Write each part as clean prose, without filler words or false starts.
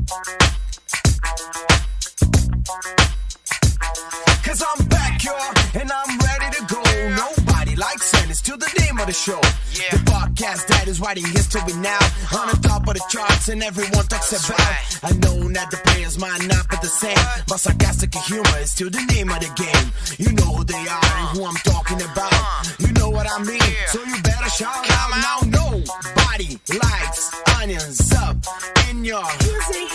Cause I'm back, y'all, and I'm ready to go. Nobody likes it, it's still the name of the show. Yeah. The podcast that is writing history now. On the top of the charts and everyone talks about. Right. I know that the players might not be the same, but sarcastic humor is still the name of the game. You know who they are and who I'm talking about. You know what I mean, so you better shout out. Now nobody likes onions up in your hizzy.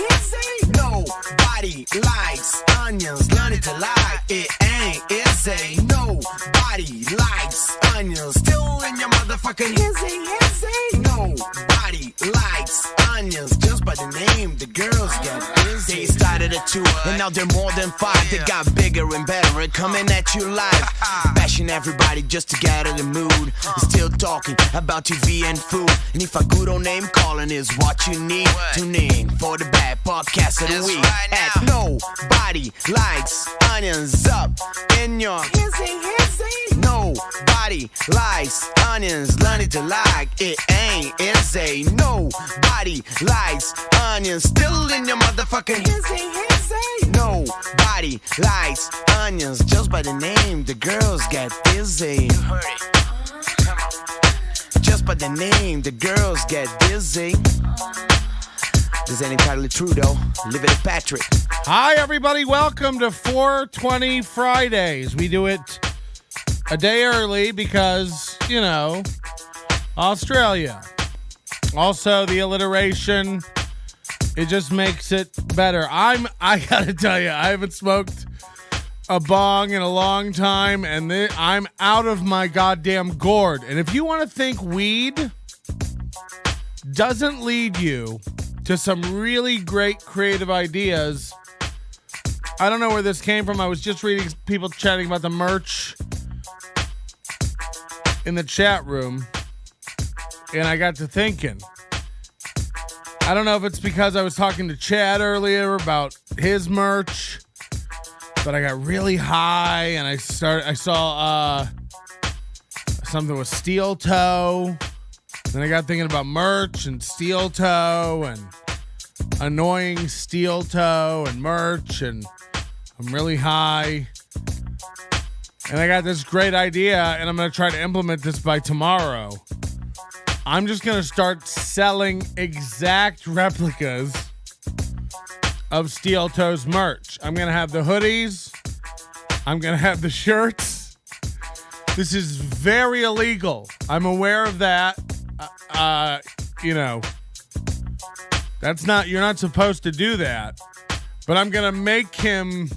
Nobody likes onions, learn it to like. It ain't easy. Nobody likes onions, still in your motherfucking hizzy. Nobody likes onions, just by the name, the girls get busy. They started at 2, and now they're more than 5. They got bigger and better, coming at you live. Bashing everybody just to get in the mood. Still talking about TV and food. And if a good old name calling is what you need, tune in for the bad podcast of the week. At Nobody Likes Onions up in your hizzy. Nobody likes onions, learn it to like. It ain't easy. Nobody likes onions, still in your motherfucking hizzy. Nobody likes onions, just by the name, the girls get busy. You heard it. Come on. Just by the name, the girls get busy. This ain't entirely true, though. Live it at Patrick. Hi, everybody. Welcome to 420 Fridays. We do it a day early because, you know, Australia. Also, the alliteration, it just makes it better. I gotta tell you, I haven't smoked a bong in a long time, and I'm out of my goddamn gourd. And if you want to think weed doesn't lead you to some really great creative ideas, I don't know where this came from. I was just reading people chatting about the merch in the chat room, and I got to thinking. I don't know if it's because I was talking to Chad earlier about his merch, but I got really high and I saw something with steel toe. Then I got thinking about merch and steel toe and annoying steel toe and merch, and I'm really high. And I got this great idea, and I'm going to try to implement this by tomorrow. I'm just going to start selling exact replicas of Steel Toes merch. I'm going to have the hoodies. I'm going to have the shirts. This is very illegal. I'm aware of that. You know, you're not supposed to do that. But I'm going to make him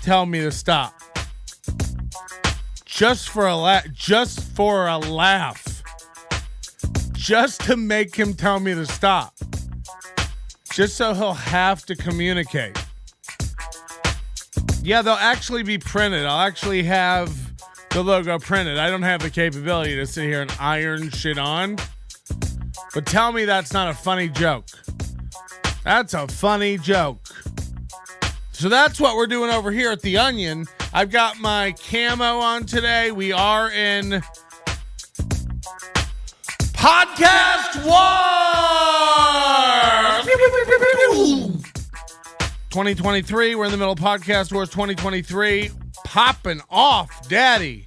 tell me to stop. Just for a laugh. Just to make him tell me to stop. Just so he'll have to communicate. Yeah, they'll actually be printed. I'll actually have the logo printed. I don't have the capability to sit here and iron shit on. But tell me that's not a funny joke. That's a funny joke. So that's what we're doing over here at The Onion. I've got my camo on today. We are in Podcast War 2023. We're in the middle of Podcast Wars 2023. Popping off, daddy.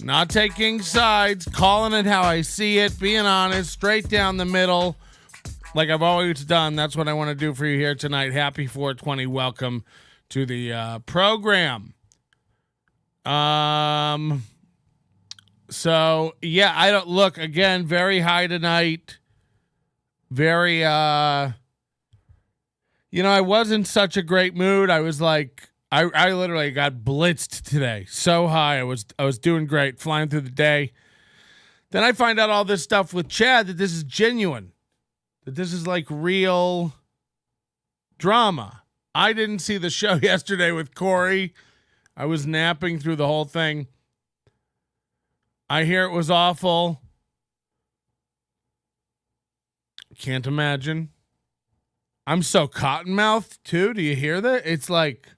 Not taking sides, calling it how I see it, being honest, straight down the middle, like I've always done. That's what I want to do for you here tonight. Happy 420. Welcome to the program. So, yeah, I don't look, again, very high tonight. Very, I was in such a great mood. I was like, I literally got blitzed today. So high. I was doing great, flying through the day. Then I find out all this stuff with Chad, that this is genuine, that this is like real drama. I didn't see the show yesterday with Corey. I was napping through the whole thing. I hear it was awful. Can't imagine. I'm so cottonmouthed too. Do you hear that? It's like,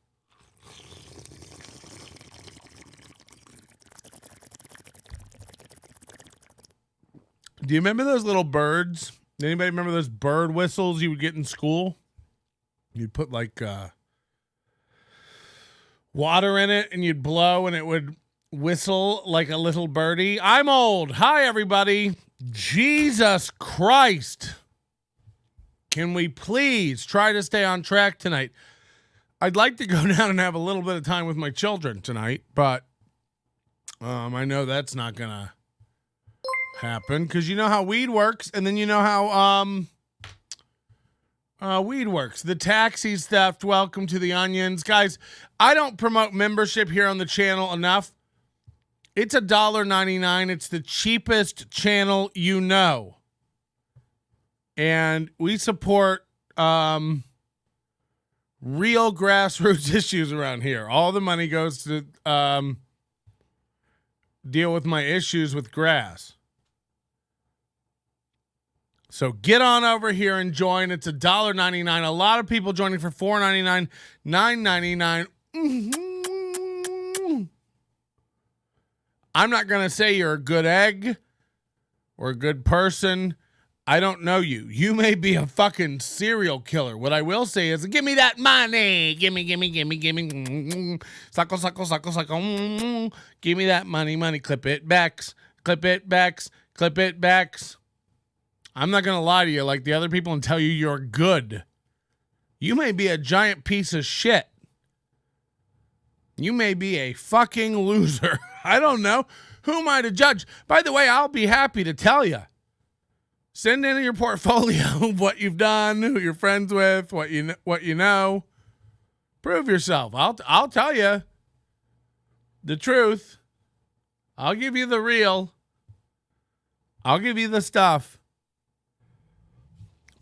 do you remember those little birds Anybody remember those bird whistles you would get in school? You'd put like water in it and you'd blow and it would whistle like a little birdie. I'm old. Hi, everybody. Jesus Christ. Can we please try to stay on track tonight? I'd like to go down and have a little bit of time with my children tonight, but I know that's not going to happen because you know how weed works, and then you know how weed works. The taxis theft. Welcome to the onions. Guys, I don't promote membership here on the channel enough. It's $1.99. It's the cheapest channel you know. And we support real grassroots issues around here. All the money goes to deal with my issues with grass. So get on over here and join. It's $1.99. A lot of people joining for $4.99, $9.99. I'm not going to say you're a good egg or a good person. I don't know you. You may be a fucking serial killer. What I will say is, give me that money. Give me. Suckle. Give me that money. Clip it backs. I'm not going to lie to you like the other people and tell you you're good. You may be a giant piece of shit. You may be a fucking loser. I don't know. Who am I to judge? By the way, I'll be happy to tell you. Send in your portfolio of what you've done, who you're friends with, what you know. Prove yourself. I'll tell you the truth. I'll give you the real. I'll give you the stuff.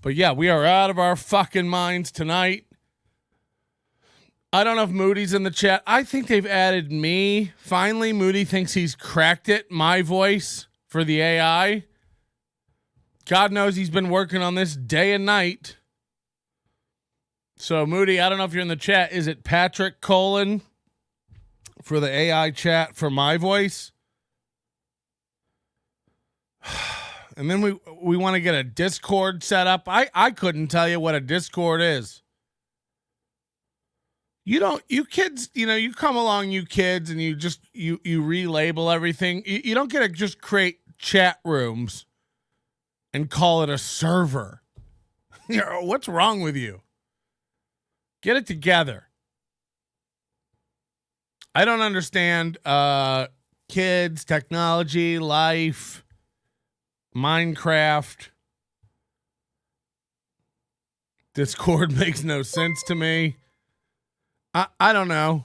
But yeah, we are out of our fucking minds tonight. I don't know if Moody's in the chat. I think they've added me. Finally, Moody thinks he's cracked it. My voice for the AI. God knows he's been working on this day and night. So, Moody, I don't know if you're in the chat. Is it Patrick Colon for the AI chat for my voice? And then we want to get a Discord set up. I couldn't tell you what a Discord is. You kids, you come along, you kids, and you relabel everything. You don't get to just create chat rooms and call it a server. What's wrong with you? Get it together. I don't understand kids, technology, life, Minecraft. Discord makes no sense to me. I don't know.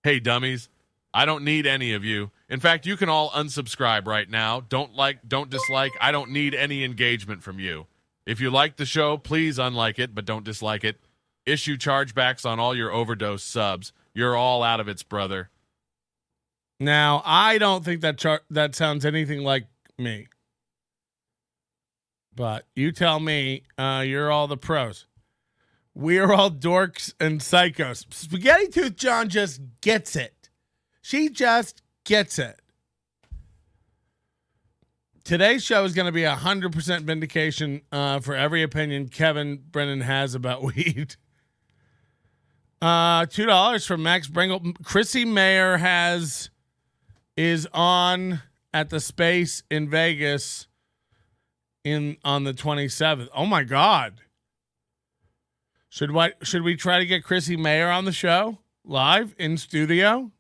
Hey, dummies. I don't need any of you. In fact, you can all unsubscribe right now. Don't like, don't dislike. I don't need any engagement from you. If you like the show, please unlike it, but don't dislike it. Issue chargebacks on all your overdose subs. You're all out of its, brother. Now, I don't think that sounds anything like me. But you tell me, you're all the pros. We are all dorks and psychos. Spaghetti Tooth John just gets it. She just gets it. Today's show is going to be 100% vindication for every opinion Kevin Brennan has about weed. $2 from Max Bringle. Chrissy Mayer is on at the Space in Vegas on the 27th. Oh my God. Should we try to get Chrissy Mayer on the show live in studio?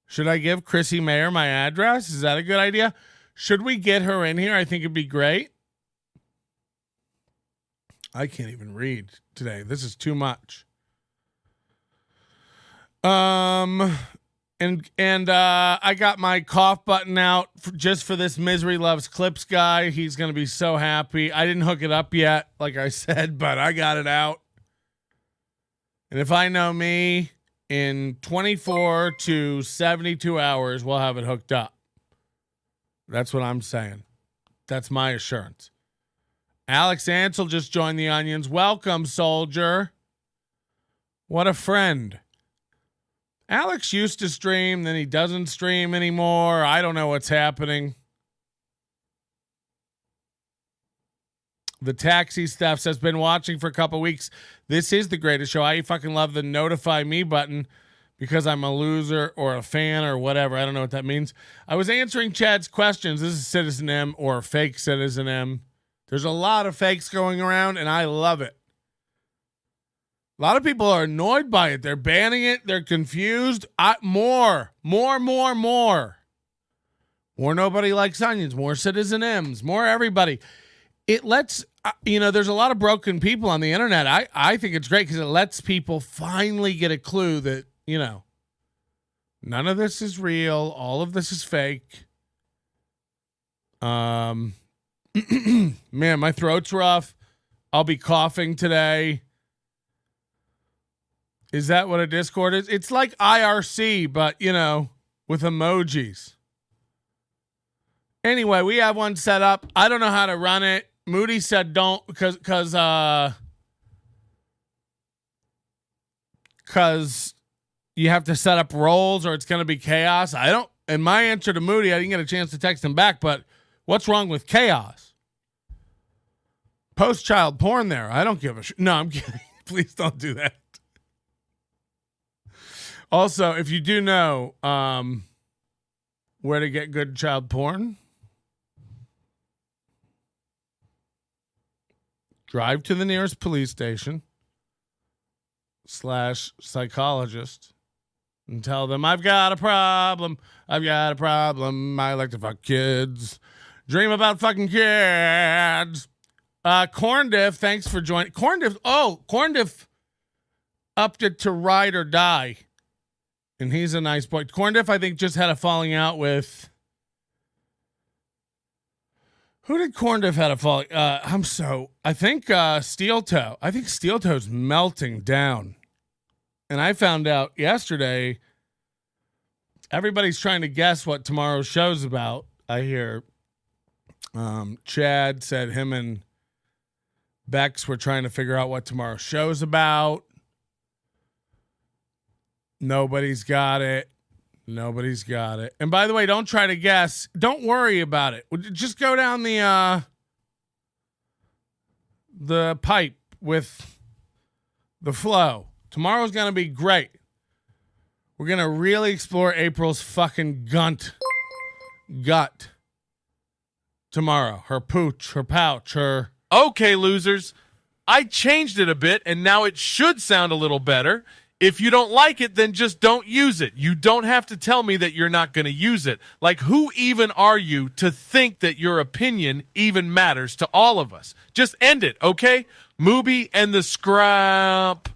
Should I give Chrissy Mayer my address? Is that a good idea? Should we get her in here? I think it'd be great. I can't even read today. This is too much. And I got my cough button out just for this Misery Loves Clips guy. He's going to be so happy. I didn't hook it up yet, like I said, but I got it out. And if I know me, in 24 to 72 hours, we'll have it hooked up. That's what I'm saying. That's my assurance. Alex Ansel just joined the Onions. Welcome, soldier. What a friend. Alex used to stream, then he doesn't stream anymore. I don't know what's happening. The taxi stuff says, been watching for a couple weeks. This is the greatest show. I fucking love the notify me button because I'm a loser or a fan or whatever. I don't know what that means. I was answering Chad's questions. This is Citizen M or fake Citizen M. There's a lot of fakes going around, and I love it. A lot of people are annoyed by it. They're banning it. They're confused. More. More Nobody Likes Onions. More Citizen M's. More everybody. It lets, there's a lot of broken people on the internet. I think it's great because it lets people finally get a clue that, none of this is real. All of this is fake. Man, my throat's rough. I'll be coughing today. Is that what a Discord is? It's like IRC, but, with emojis. Anyway, we have one set up. I don't know how to run it. Moody said don't because you have to set up roles or it's going to be chaos. And my answer to Moody, I didn't get a chance to text him back, but what's wrong with chaos? Post child porn there. I don't give a shit. No, I'm kidding. Please don't do that. Also, if you do know where to get good child porn, drive to the nearest police station / psychologist and tell them, I've got a problem. I like to fuck kids. Dream about fucking kids. Corndiff, thanks for joining. Corndiff upped it to ride or die. And he's a nice boy. Corndiff, I think, just had a falling out with. Who did Corndiff had a falling? I think Steel Toe. I think Steel Toe's melting down. And I found out yesterday. Everybody's trying to guess what tomorrow's show's about. I hear Chad said him and Bex were trying to figure out what tomorrow's show's about. Nobody's got it. And by the way, don't try to guess. Don't worry about it. Just go down the pipe with the flow. Tomorrow's going to be great. We're going to really explore April's fucking gut tomorrow. Her pooch, her pouch, her... Okay, losers. I changed it a bit, and now it should sound a little better. If you don't like it, then just don't use it. You don't have to tell me that you're not going to use it. Like, who even are you to think that your opinion even matters to all of us? Just end it, okay? Mooby and the scrap.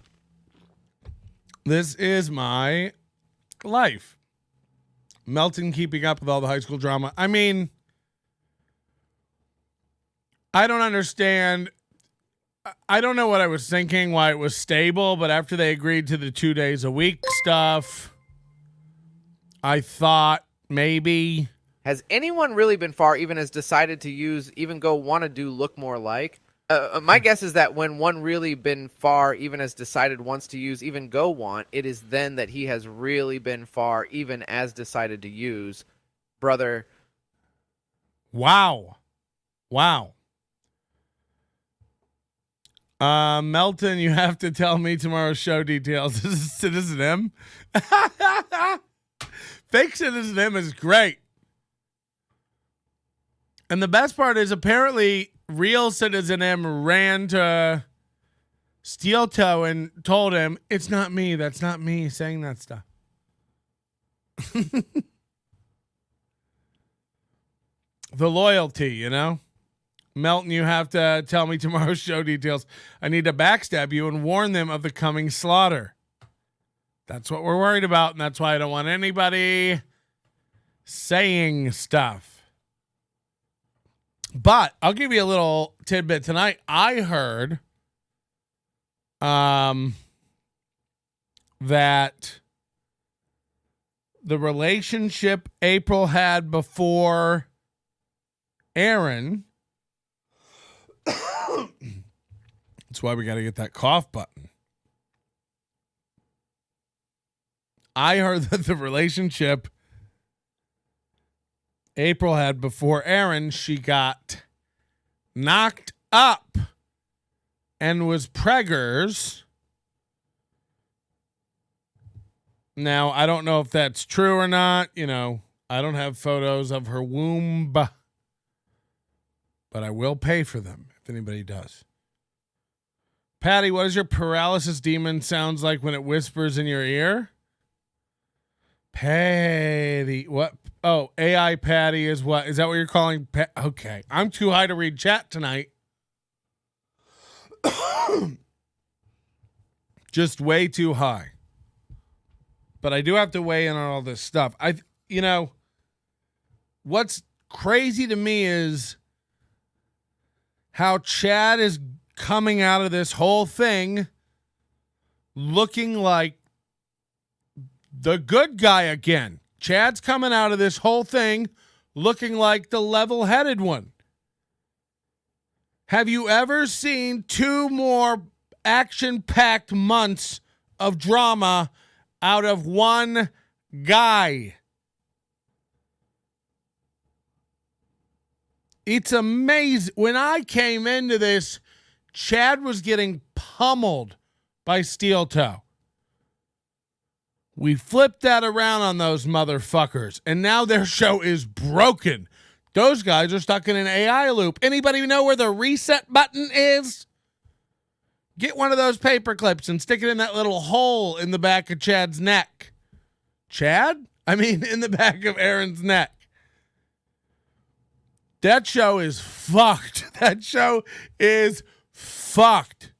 This is my life. Melton keeping up with all the high school drama. I mean, I don't understand. I don't know what I was thinking, why it was stable, but after they agreed to the 2 days a week stuff, I thought maybe. Has anyone really been far, even has decided to use, even go want to do look more like? My guess is that when one really been far, even has decided wants to use, even go want, it is then that he has really been far, even as decided to use. Brother. Wow. Melton, you have to tell me tomorrow's show details. This is Citizen M. Fake Citizen M is great. And the best part is apparently real Citizen M ran to Steel Toe and told him, it's not me. That's not me saying that stuff. The loyalty, Melton, you have to tell me tomorrow's show details. I need to backstab you and warn them of the coming slaughter. That's what we're worried about, and that's why I don't want anybody saying stuff. But I'll give you a little tidbit tonight. I heard that the relationship April had before Aaron... That's why we got to get that cough button. I heard that the relationship April had before Aaron, she got knocked up and was preggers. Now, I don't know if that's true or not. You know, I don't have photos of her womb, but I will pay for them if anybody does. Patty, what does your paralysis demon sounds like when it whispers in your ear? Patty, what? Oh, AI Patty is what? Is that what you're calling? Okay, I'm too high to read chat tonight. Just way too high. But I do have to weigh in on all this stuff. What's crazy to me is how Chad is coming out of this whole thing looking like the good guy again. Chad's coming out of this whole thing looking like the level-headed one. Have you ever seen 2 more action-packed months of drama out of one guy? It's amazing. When I came into this, Chad was getting pummeled by Steel Toe. We flipped that around on those motherfuckers, and now their show is broken. Those guys are stuck in an AI loop. Anybody know where the reset button is? Get one of those paper clips and stick it in that little hole in the back of Chad's neck. Chad? I mean, in the back of Aaron's neck. That show is fucked. That show is fucked.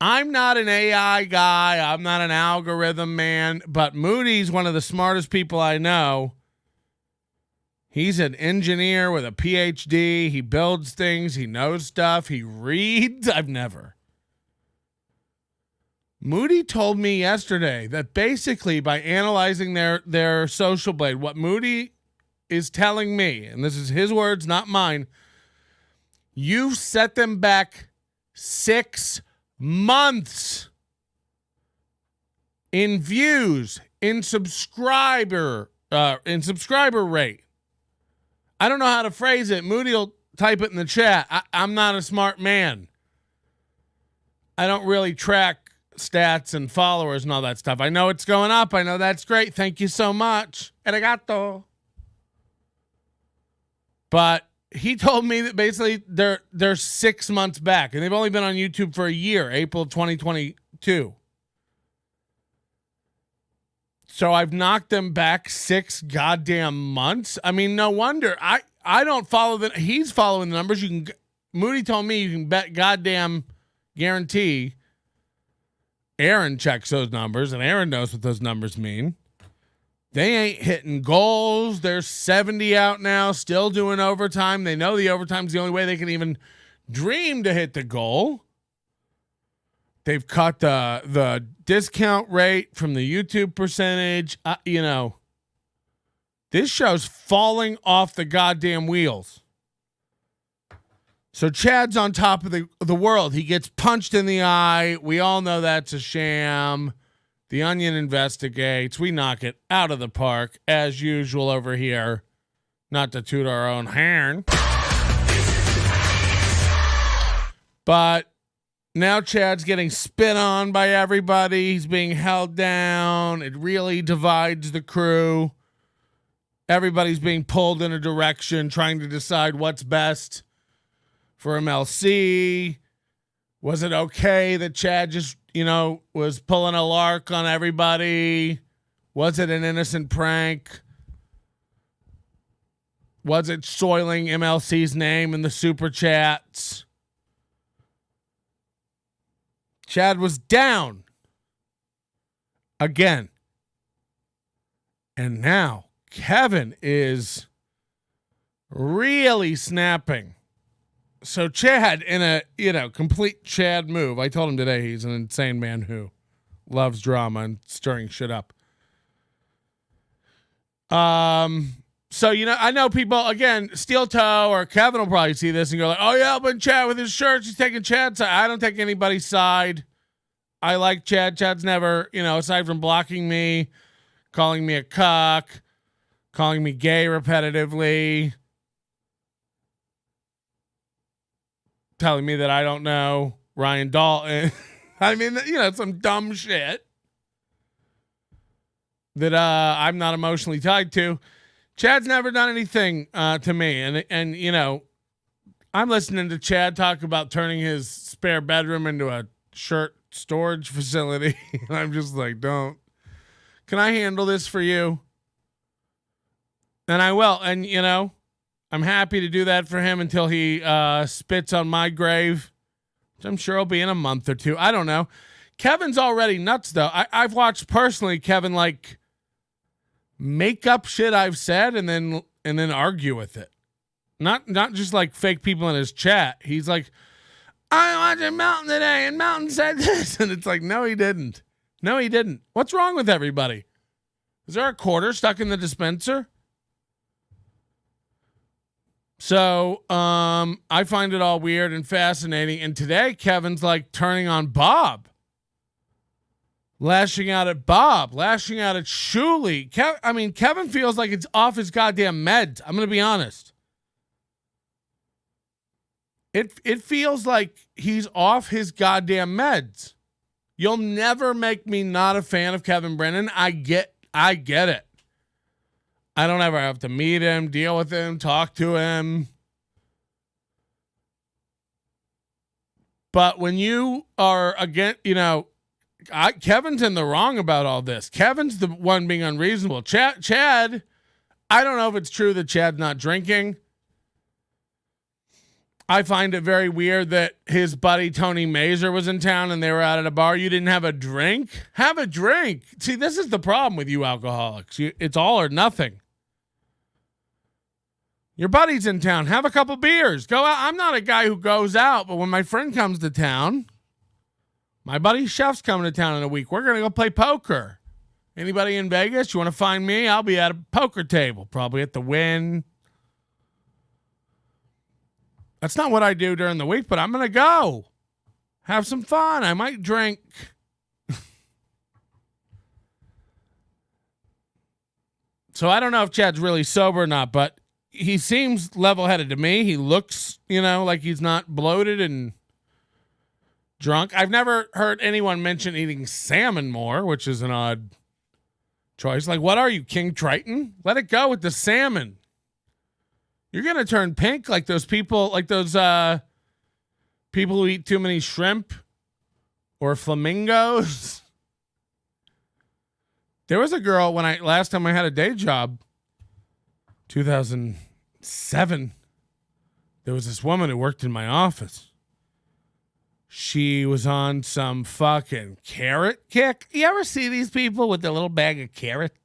I'm not an AI guy. I'm not an algorithm man, but Moody's one of the smartest people I know. He's an engineer with a PhD. He builds things. He knows stuff. He reads. I've never. Moody told me yesterday that basically by analyzing their social blade, what Moody is telling me, and this is his words, not mine, you set them back 6 months in views, in subscriber rate. I don't know how to phrase it. Moody will type it in the chat. I'm not a smart man. I don't really track stats and followers and all that stuff. I know it's going up. I know that's great. Thank you so much. Arigato. But he told me that basically they're 6 months back, and they've only been on YouTube for a year, April of 2022. So I've knocked them back 6 goddamn months. I mean, no wonder. I don't follow them. He's following the numbers. Moody told me you can bet goddamn guarantee Aaron checks those numbers, and Aaron knows what those numbers mean. They ain't hitting goals. There's 70 out now, still doing overtime. They know the overtime's the only way they can even dream to hit the goal. They've cut the discount rate from the YouTube percentage. This show's falling off the goddamn wheels. So Chad's on top of the world. He gets punched in the eye. We all know that's a sham. The Onion investigates. We knock it out of the park as usual over here. Not to toot our own horn. But now Chad's getting spit on by everybody. He's being held down. It really divides the crew. Everybody's being pulled in a direction, trying to decide what's best for MLC. Was it okay that Chad just, was pulling a lark on everybody? Was it an innocent prank? Was it soiling MLC's name in the super chats? Chad was down again. And now Kevin is really snapping. So Chad, in a complete Chad move, I told him today he's an insane man who loves drama and stirring shit up. So, I know people, again, Steel Toe or Kevin will probably see this and go like, oh yeah, but Chad with his shirts, he's taking Chad's side. I don't take anybody's side. I like Chad. Chad's never, aside from blocking me, calling me a cuck, calling me gay repetitively, telling me that I don't know Ryan Dalton. I mean, some dumb shit that I'm not emotionally tied to. Chad's never done anything to me, and I'm listening to Chad talk about turning his spare bedroom into a shirt storage facility. And I'm just like, don't. Can I handle this for you? And I will. And, I'm happy to do that for him until he spits on my grave, which I'm sure will be in a month or two. I don't know. Kevin's already nuts, though. I've watched personally Kevin, like, make up shit I've said and then argue with it. Not just like fake people in his chat. He's like, I watched Mountain today and Mountain said this. And it's like, no, he didn't. No, he didn't. What's wrong with everybody? Is there a quarter stuck in the dispenser? So I find it all weird and fascinating. And today Kevin's like turning on Bob. Lashing out at Bob. Lashing out at Shuley. Kevin feels like it's off his goddamn meds. I'm going to be honest. It feels like he's off his goddamn meds. You'll never make me not a fan of Kevin Brennan. I get it. I don't ever have to meet him, deal with him, talk to him. But when you are Kevin's in the wrong about all this. Kevin's the one being unreasonable. Chad, I don't know if it's true that Chad's not drinking. I find it very weird that his buddy Tony Mazur was in town and they were out at a bar. You didn't have a drink? Have a drink. See, this is the problem with you alcoholics. It's all or nothing. Your buddy's in town. Have a couple beers. Go out. I'm not a guy who goes out, but when my friend comes to town, my buddy Chef's coming to town in a week. We're going to go play poker. Anybody in Vegas? You want to find me? I'll be at a poker table, probably at the Wynn. That's not what I do during the week, but I'm going to go. Have some fun. I might drink. So I don't know if Chad's really sober or not, but he seems level-headed to me. He looks, like he's not bloated and drunk. I've never heard anyone mention eating salmon more, which is an odd choice. Like, what are you, King Triton? Let it go with the salmon. You're going to turn pink like those people, people who eat too many shrimp or flamingos. There was a girl last time I had a day job, 2007. There was this woman who worked in my office. She was on some fucking carrot kick. You ever see these people with their little bag of carrots?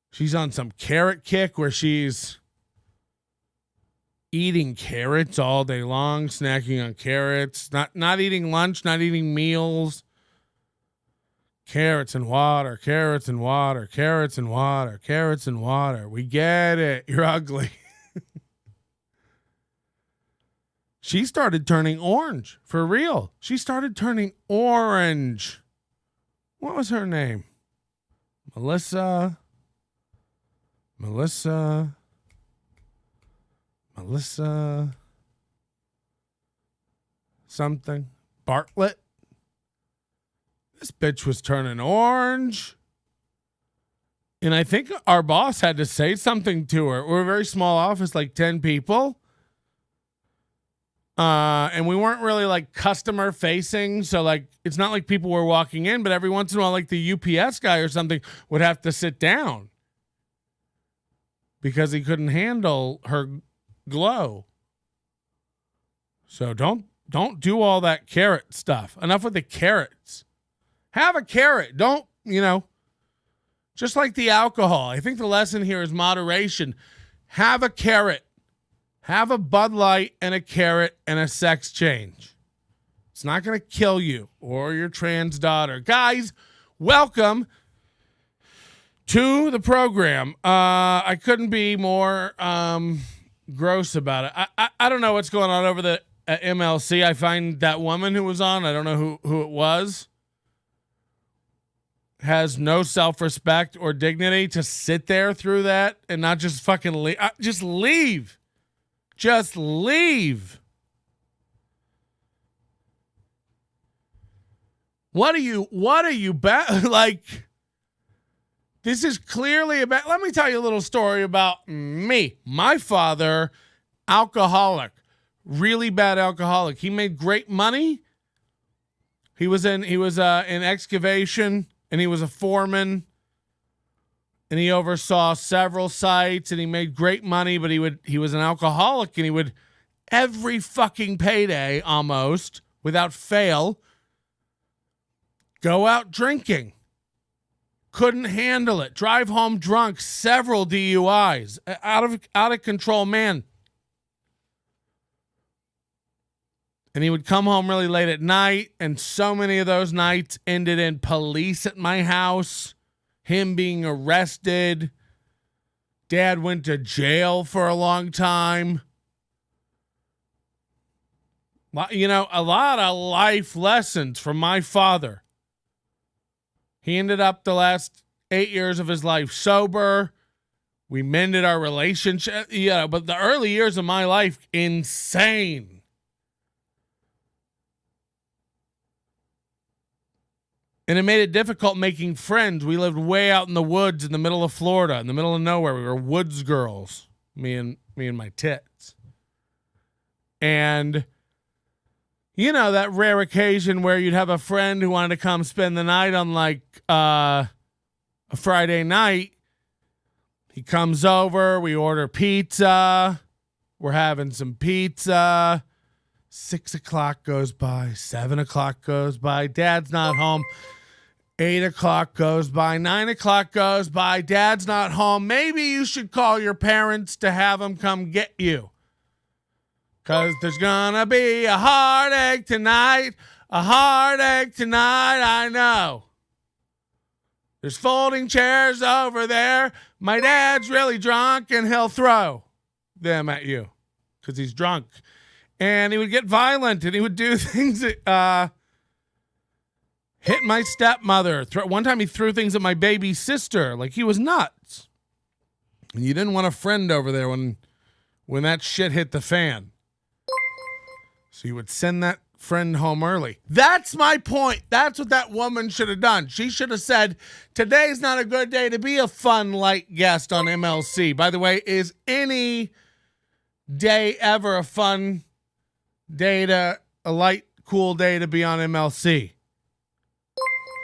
She's on some carrot kick where she's eating carrots all day long, snacking on carrots, not eating lunch, not eating meals. Carrots and water, carrots and water, carrots and water, carrots and water. We get it. You're ugly. She started turning orange for real. She started turning orange. What was her name? Melissa something. Bartlett. This bitch was turning orange. And I think our boss had to say something to her. We're a very small office, like 10 people. And we weren't really like customer facing. So like, it's not like people were walking in, but every once in a while, like the UPS guy or something would have to sit down because he couldn't handle her glow. So don't do all that carrot stuff. Enough with the carrots. Have a carrot. Don't, just like the alcohol. I think the lesson here is moderation. Have a carrot. Have a Bud Light and a carrot and a sex change. It's not going to kill you or your trans daughter. Guys, welcome to the program. I couldn't be more gross about it. I don't know what's going on over the MLC. I find that woman who was on, I don't know who it was, has no self-respect or dignity to sit there through that and not just fucking leave. Just leave. Just leave. What are you like? This is clearly about, let me tell you a little story about me. My father, alcoholic, really bad alcoholic. He made great money. He was in excavation, and he was a foreman, and he oversaw several sites, and he made great money, but he was an alcoholic, and he would every fucking payday almost without fail go out drinking. Couldn't handle it. Drive home drunk. Several DUIs. Out of control man. And he would come home really late at night, and so many of those nights ended in police at my house, him being arrested. Dad went to jail for a long time. You know, a lot of life lessons from my father. He ended up the last 8 years of his life sober. We mended our relationship. Yeah, but the early years of my life, insane. And it made it difficult making friends. We lived way out in the woods in the middle of Florida, in the middle of nowhere. We were woods girls, me and my tits. And you know, that rare occasion where you'd have a friend who wanted to come spend the night on like a Friday night. He comes over, we order pizza. We're having some pizza. 6 o'clock goes by, 7 o'clock goes by. Dad's not home. 8 o'clock goes by, 9 o'clock goes by. Dad's not home. Maybe you should call your parents to have them come get you. Because there's gonna be a heartache tonight. A heartache tonight, I know. There's folding chairs over there. My dad's really drunk, and he'll throw them at you. Because he's drunk. And he would get violent, and he would do things that, hit my stepmother. One time he threw things at my baby sister. Like, he was nuts. And you didn't want a friend over there when that shit hit the fan. So you would send that friend home early. That's my point. That's what that woman should have done. She should have said, today's not a good day to be a fun, light guest on MLC. By the way, is any day ever a fun day a light, cool day to be on MLC?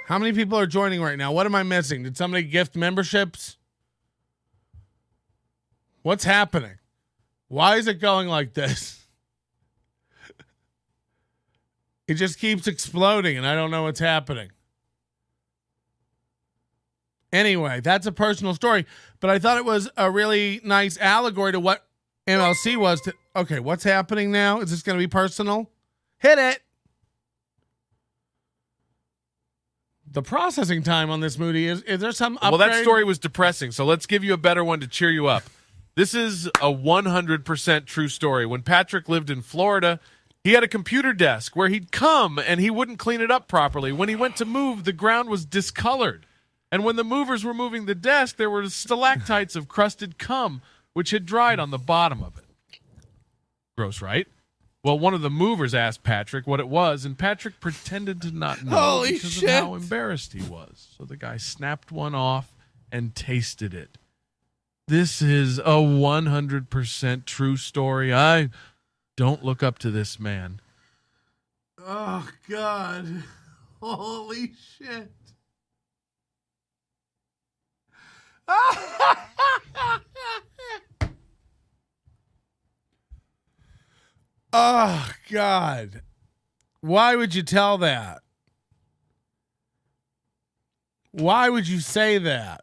How many people are joining right now? What am I missing? Did somebody gift memberships? What's happening? Why is it going like this? It just keeps exploding, and I don't know what's happening. Anyway, that's a personal story, but I thought it was a really nice allegory to what MLC was. Okay, what's happening now? Is this going to be personal? Hit it. The processing time on this, Moody, is there some upgrade? Well, that story was depressing, so let's give you a better one to cheer you up. This is a 100% true story. When Patrick lived in Florida, he had a computer desk where he'd come and he wouldn't clean it up properly. When he went to move, the ground was discolored. And when the movers were moving the desk, there were stalactites of crusted cum, which had dried on the bottom of it. Gross, right? Well, one of the movers asked Patrick what it was, and Patrick pretended to not know Holy because shit. of how embarrassed he was. So the guy snapped one off and tasted it. This is a 100% true story. I don't look up to this man. Oh, God. Holy shit. Oh, God. Why would you tell that? Why would you say that?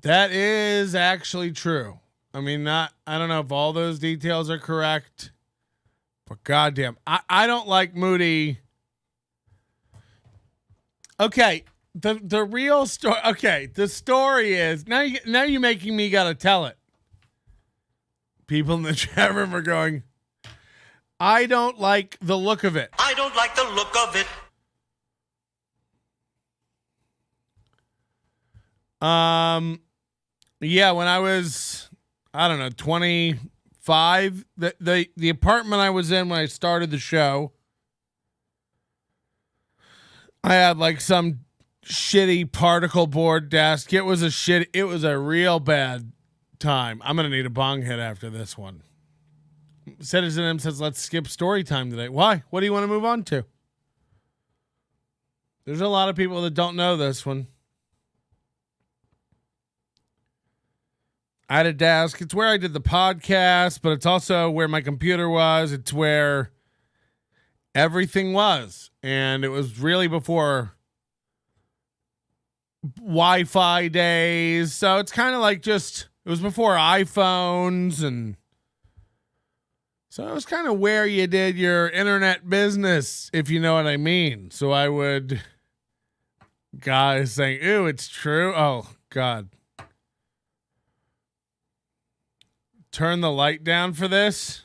That is actually true. I mean, I don't know if all those details are correct, but goddamn, I don't like Moody. Okay, the real story. Okay, the story is now you're making me gotta tell it. People in the chat room are going, I don't like the look of it. I don't like the look of it. Yeah, when I was, I don't know, 25, the apartment I was in when I started the show, I had like some shitty particle board desk. It was a real bad time. I'm gonna need a bong hit after this one. Citizen M says, let's skip story time today. Why? What do you want to move on to? There's a lot of people that don't know this one. I had a desk. It's where I did the podcast, but it's also where my computer was. It's where everything was. And it was really before Wi-Fi days. So it's kind of like it was before iPhones. And so it was kind of where you did your internet business, if you know what I mean. So I would, guys saying, ooh, it's true. Oh, God. Turn the light down for this.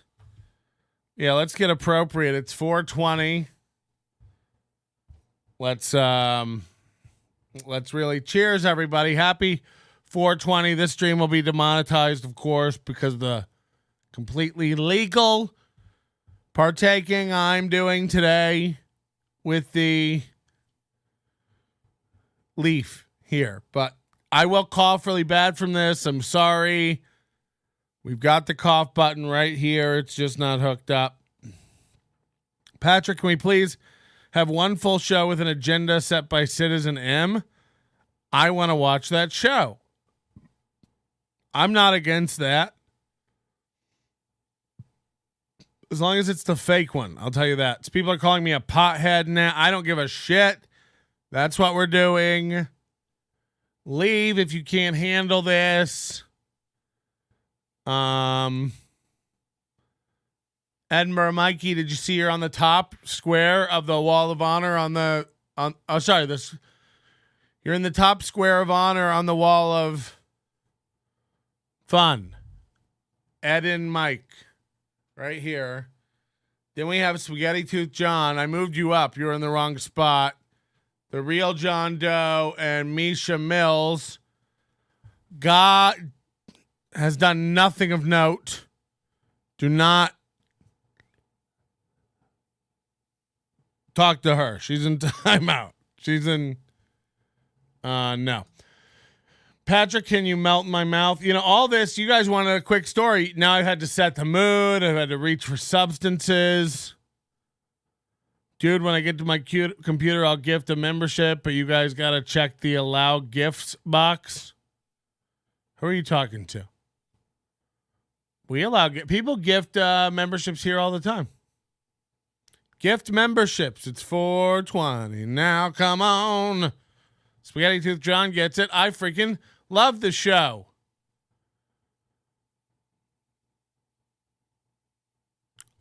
Yeah, let's get appropriate. It's 4:20. Let's really cheers, everybody. Happy 4:20. This stream will be demonetized, of course, because of the completely legal partaking I'm doing today with the leaf here. But I will cough really bad from this. I'm sorry. We've got the cough button right here. It's just not hooked up. Patrick, can we please have one full show with an agenda set by Citizen M? I want to watch that show. I'm not against that. As long as it's the fake one, I'll tell you that. So people are calling me a pothead now. I don't give a shit. That's what we're doing. Leave if you can't handle this. Edinburgh Mikey, did you see her on the top square of the Wall of Honor you're in the top square of honor on the Wall of Fun. Ed and Mike right here. Then we have Spaghetti Tooth John. I moved you up. You're in the wrong spot. The real John Doe and Misha Mills. God has done nothing of note. Do not talk to her. She's in timeout. She's in no. Patrick, can you melt in my mouth? You know, all this, you guys wanted a quick story. Now I've had to set the mood. I've had to reach for substances. Dude, when I get to my computer, I'll gift a membership, but you guys got to check the allow gifts box. Who are you talking to? We allow people gift memberships here all the time. Gift memberships. It's 420. Now, come on. Spaghetti Tooth John gets it. I freaking love the show.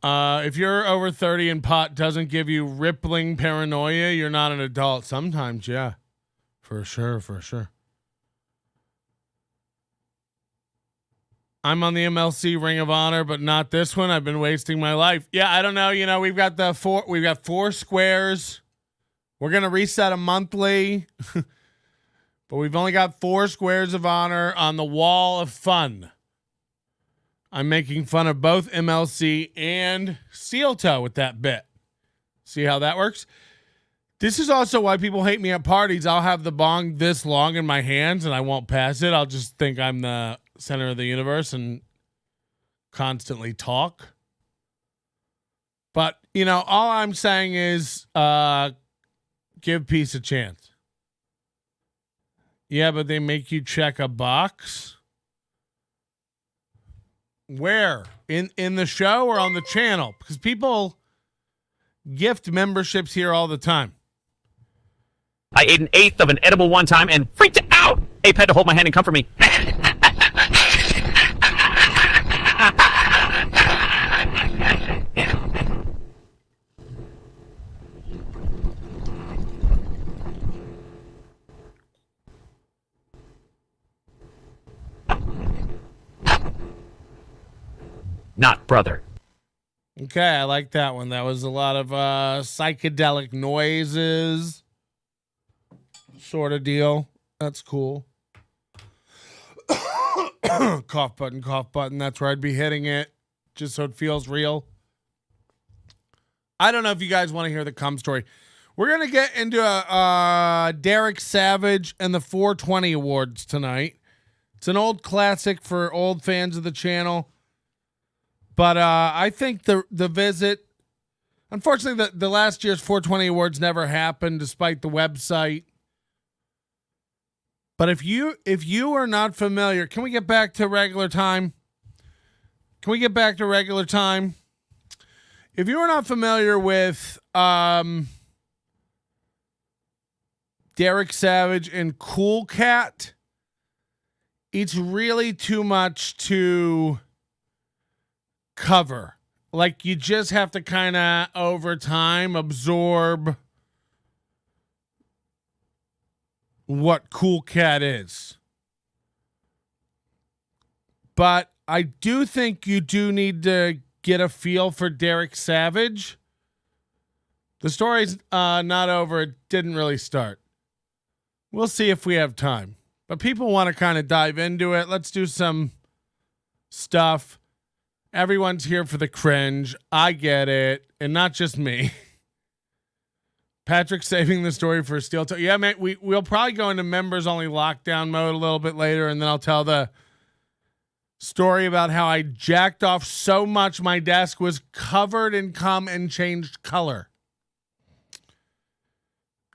If you're over 30 and pot doesn't give you rippling paranoia, you're not an adult. Sometimes, yeah. For sure, for sure. I'm on the MLC Ring of Honor, but not this one. I've been wasting my life. Yeah, I don't know. You know, we've got four squares. We're going to reset them monthly, but we've only got 4 squares of honor on the Wall of Fun. I'm making fun of both MLC and Seal Toe with that bit. See how that works? This is also why people hate me at parties. I'll have the bong this long in my hands and I won't pass it. I'll just think I'm the center of the universe and constantly talk. But, you know, all I'm saying is give peace a chance. Yeah, but they make you check a box. Where? In the show or on the channel? Because people gift memberships here all the time. I ate an eighth of an edible one time and freaked out. Ape had to hold my hand and comfort me. Not brother. Okay, I like that one. That was a lot of psychedelic noises sort of deal. That's cool. cough button. That's where I'd be hitting it just so it feels real. I don't know if you guys want to hear the cum story. We're going to get into Derek Savage and the 420 Awards tonight. It's an old classic for old fans of the channel. But I think the visit, unfortunately, the last year's 420 Awards never happened despite the website. But if you are not familiar, can we get back to regular time? If you are not familiar with Derek Savage and Cool Cat, it's really too much to cover. Like, you just have to kind of over time absorb what Cool Cat is. But I do think you do need to get a feel for Derek Savage. The story's not over. It didn't really start. We'll see if we have time. But people want to kind of dive into it. Let's do some stuff. Everyone's here for the cringe. I get it. And not just me. Patrick's saving the story for Steel Toe. Yeah, man, we'll probably go into members only lockdown mode a little bit later, and then I'll tell the story about how I jacked off so much my desk was covered in cum and changed color.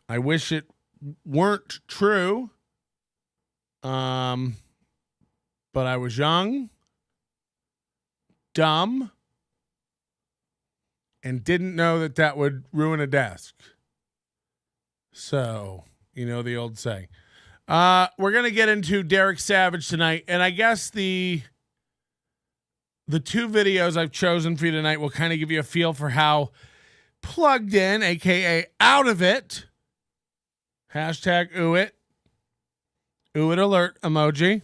I wish it weren't true. But I was young, dumb, and didn't know that would ruin a desk. So, you know the old saying. We're going to get into Derek Savage tonight, and I guess the two videos I've chosen for you tonight will kind of give you a feel for how plugged in, aka out of it, hashtag ooh it alert emoji,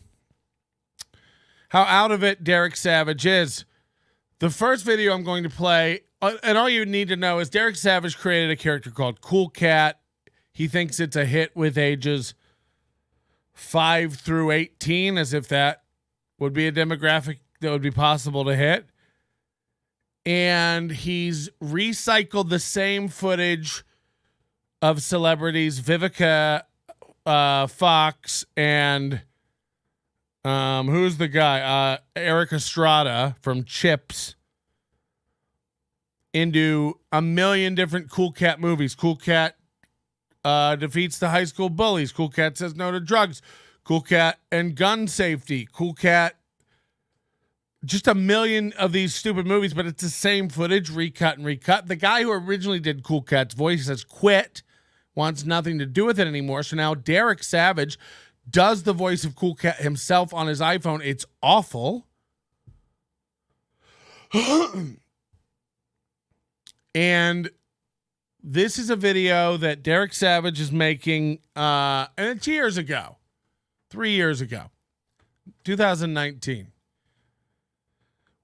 how out of it Derek Savage is. The first video I'm going to play, and all you need to know is Derek Savage created a character called Cool Cat. He thinks it's a hit with ages 5 through 18, as if that would be a demographic that would be possible to hit. And he's recycled the same footage of celebrities, Vivica Fox and who's the guy? Eric Estrada from Chips, into a million different Cool Cat movies. Cool Cat defeats the high school bullies. Cool Cat says no to drugs. Cool Cat and gun safety. Cool Cat. Just a million of these stupid movies, but it's the same footage, recut and recut. The guy who originally did Cool Cat's voice has quit, wants nothing to do with it anymore. So now Derek Savage does the voice of Cool Cat himself on his iPhone. It's awful. And this is a video that Derek Savage is making, and it's 3 years ago, 2019,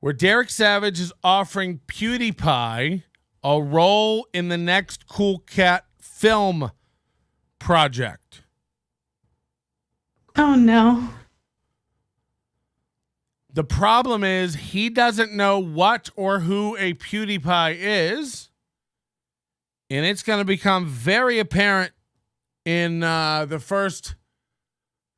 where Derek Savage is offering PewDiePie a role in the next Cool Cat film project. Oh, no. The problem is he doesn't know what or who a PewDiePie is, and it's going to become very apparent in the first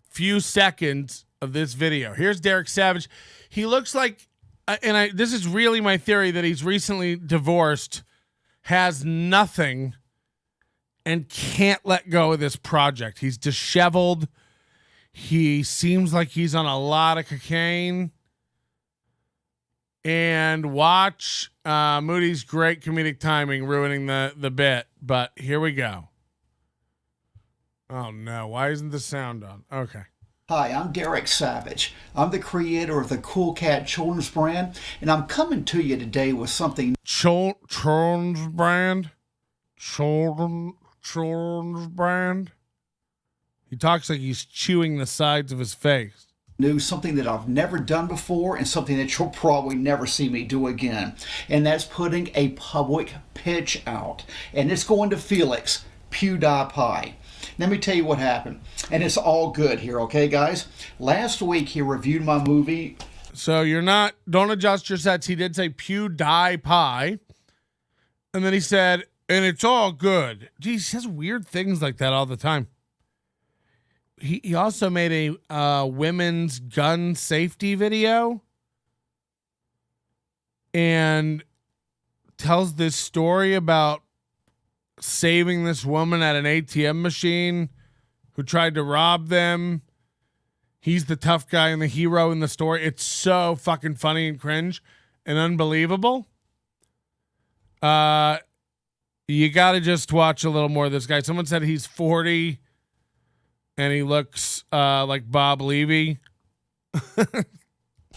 few seconds of this video. Here's Derek Savage. He looks like, and this is really my theory, that he's recently divorced, has nothing, and can't let go of this project. He's disheveled. He seems like he's on a lot of cocaine. And watch Moody's great comedic timing ruining the bit. But here we go. Oh, no. Why isn't the sound on? Okay. Hi, I'm Derek Savage. I'm the creator of the Cool Cat children's brand, and I'm coming to you today with something Children's brand? Children's brand? He talks like he's chewing the sides of his face. new, something that I've never done before, and something that you'll probably never see me do again. And that's putting a public pitch out. And it's going to Felix PewDiePie. Let me tell you what happened. And it's all good here, okay, guys? Last week, he reviewed my movie. So don't adjust your sets. He did say PewDiePie. And then he said, and it's all good. Geez, he says weird things like that all the time. He also made a women's gun safety video. And tells this story about saving this woman at an ATM machine who tried to rob them. He's the tough guy and the hero in the story. It's so fucking funny and cringe and unbelievable. You got to just watch a little more of this guy. Someone said he's 40 and he looks like Bob Levy.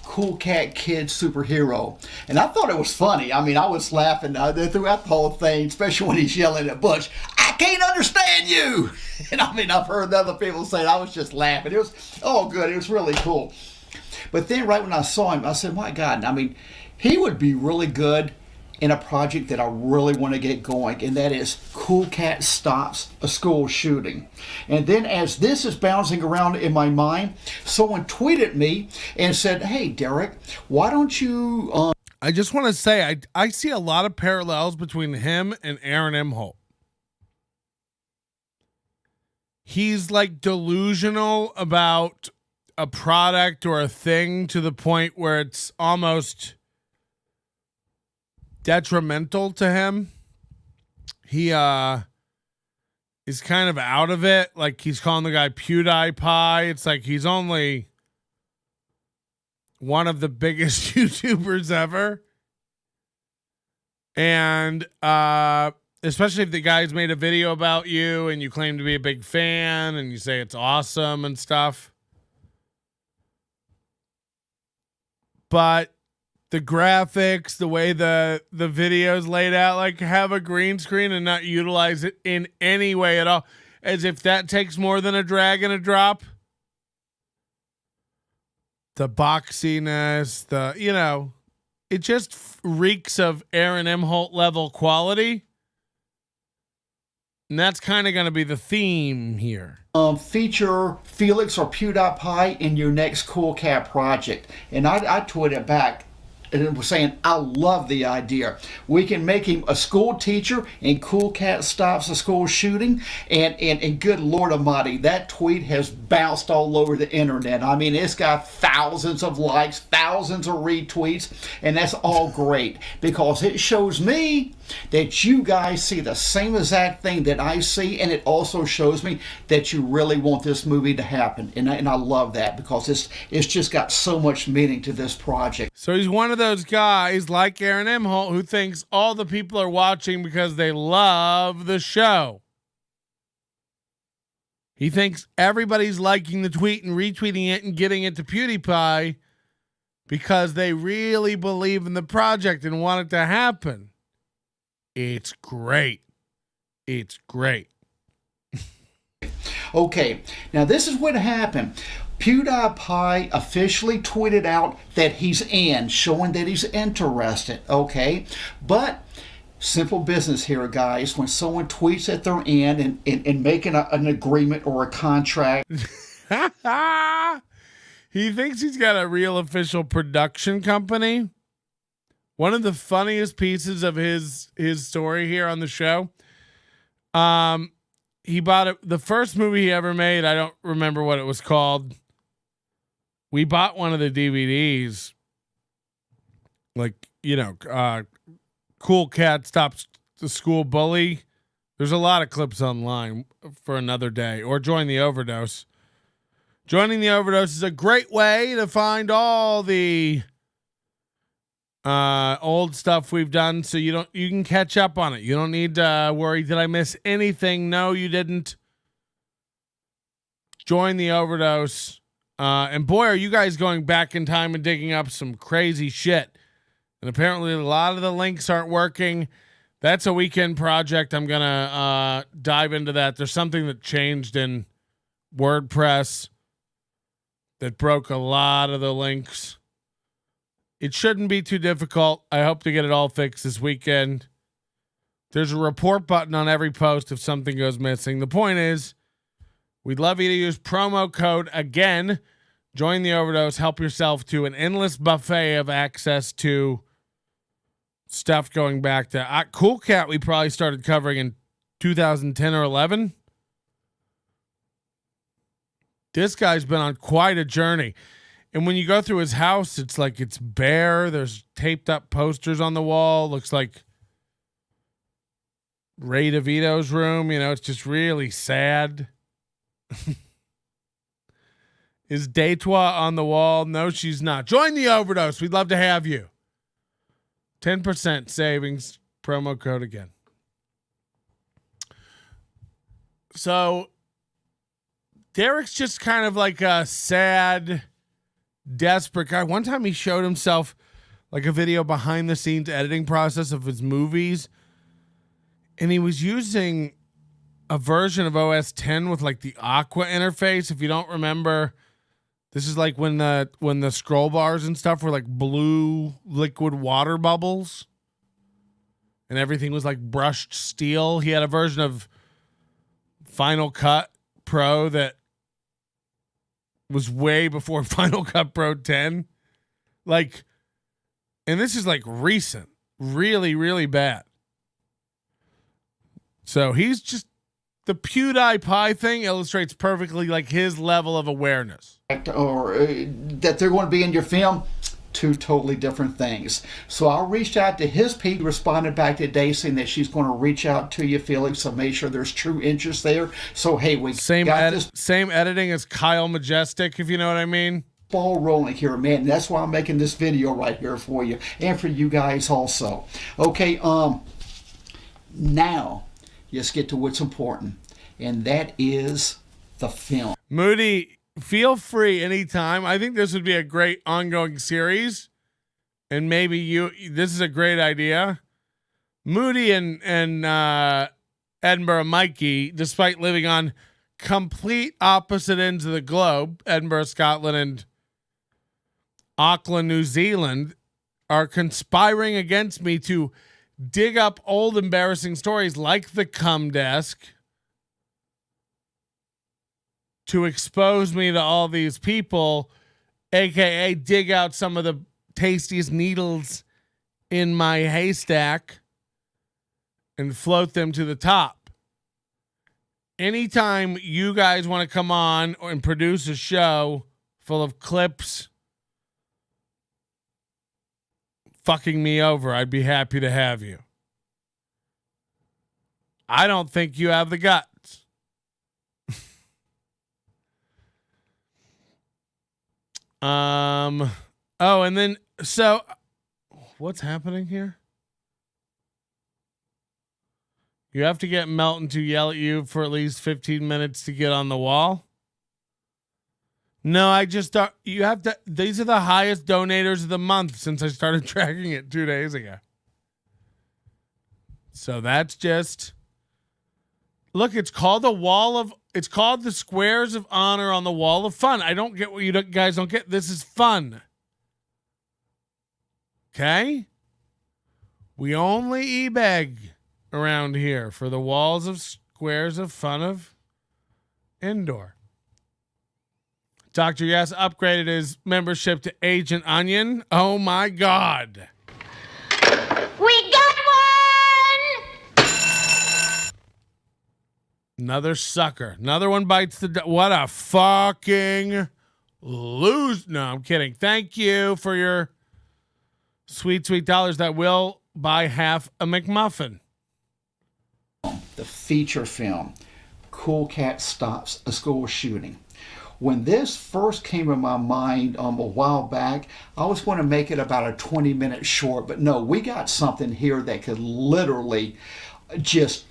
Cool cat kid superhero. And I thought it was funny. I mean, I was laughing throughout the whole thing, especially when he's yelling at Butch, I can't understand you. And I mean, I've heard other people say it. I was just laughing. It was all good. It was really cool. But then right when I saw him, I said, my God, I mean, he would be really good in a project that I really want to get going, and that is Cool Cat Stops a School Shooting. And then as this is bouncing around in my mind, someone tweeted me and said, hey, Derek, why don't you... I just want to say, I see a lot of parallels between him and Aaron Imholt. He's like delusional about a product or a thing to the point where it's almost detrimental to him. He is kind of out of it. Like he's calling the guy PewDiePie. It's like he's only one of the biggest YouTubers ever. And especially if the guy's made a video about you and you claim to be a big fan and you say it's awesome and stuff. But the graphics, the way the video's laid out, like have a green screen and not utilize it in any way at all, as if that takes more than a drag and a drop. The boxiness, it just reeks of Aaron Imholt level quality. And that's kind of going to be the theme here. Feature Felix or PewDiePie in your next Cool Cat project. And I tweeted back and was saying, I love the idea. We can make him a school teacher and Cool Cat Stops a School Shooting. And good Lord Almighty, that tweet has bounced all over the internet. I mean, it's got thousands of likes, thousands of retweets, and that's all great because it shows me that you guys see the same exact thing that I see, and it also shows me that you really want this movie to happen. And I love that because it's just got so much meaning to this project. So he's one of those guys like Aaron Imholt who thinks all the people are watching because they love the show. He thinks everybody's liking the tweet and retweeting it and getting it to PewDiePie because they really believe in the project and want it to happen. It's great. It's great. Okay, now this is what happened. PewDiePie officially tweeted out that he's in, showing that he's interested, okay? But simple business here, guys. When someone tweets that they're in and making an agreement or a contract. He thinks he's got a real official production company. One of the funniest pieces of his story here on the show, he bought the first movie he ever made. I don't remember what it was called. We bought one of the DVDs, Cool Cat Stops the School Bully. There's a lot of clips online for another day, or Join the Overdose. Joining the Overdose is a great way to find all the old stuff we've done, so you can catch up on it. You don't need to worry, did I miss anything? No, you didn't. Join the Overdose. And boy, are you guys going back in time and digging up some crazy shit. And apparently a lot of the links aren't working. That's a weekend project. I'm going to dive into that. There's something that changed in WordPress that broke a lot of the links. It shouldn't be too difficult. I hope to get it all fixed this weekend. There's a report button on every post if something goes missing. The point is, We'd love you to use promo code again. Join the Overdose. Help yourself to an endless buffet of access to stuff going back to Cool Cat. We probably started covering in 2010 or 11. This guy's been on quite a journey. And when you go through his house, it's like it's bare. There's taped up posters on the wall. Looks like Ray DeVito's room. You know, it's just really sad. Is Deitois on the wall? No, she's not. Join the Overdose. We'd love to have you. 10% savings. Promo code again. So Derek's just kind of like a sad, desperate guy. One time he showed himself like a video behind the scenes editing process of his movies. And he was using a version of OS 10 with like the Aqua interface. If you don't remember, this is like when the scroll bars and stuff were like blue liquid water bubbles and everything was like brushed steel. He had a version of Final Cut Pro that was way before Final Cut Pro 10. Like, and this is like recent, really, really bad. So he's just, the PewDiePie thing illustrates perfectly like his level of awareness. Or that they're going to be in your film, two totally different things. So I reached out to his Pete, responded back today saying that she's going to reach out to you, Felix, to make sure there's true interest there. So hey, we got this same editing as Kyle Majestic, if you know what I mean. Ball rolling here, man. That's why I'm making this video right here for you and for you guys also. Okay, now let's get to what's important, and that is the film. Moody, feel free anytime. I think this would be a great ongoing series, and maybe this is a great idea. Moody and Edinburgh Mikey, despite living on complete opposite ends of the globe, Edinburgh, Scotland, and Auckland, New Zealand, are conspiring against me to dig up old embarrassing stories like the cum desk to expose me to all these people, aka dig out some of the tastiest needles in my haystack and float them to the top. Anytime you guys want to come on and produce a show full of clips fucking me over, I'd be happy to have you. I don't think you have the guts. Oh, and then so what's happening here? You have to get Melton to yell at you for at least 15 minutes to get on the wall. No, I just thought you have to. These are the highest donators of the month since I started tracking it 2 days ago. So that's just, look, it's called it's called the Squares of Honor on the Wall of Fun. I don't get what you guys don't get. This is fun. Okay? We only e-beg around here for the walls of Squares of Fun of Indoor. Dr. Yes upgraded his membership to Agent Onion. Oh my God. We got one! Another sucker. Another one bites the what a fucking lose. No, I'm kidding. Thank you for your sweet, sweet dollars that will buy half a McMuffin. The feature film, Cool Cat Stops a School Shooting. When this first came in my mind a while back, I was going to make it about a 20-minute short, but no, we got something here that could literally just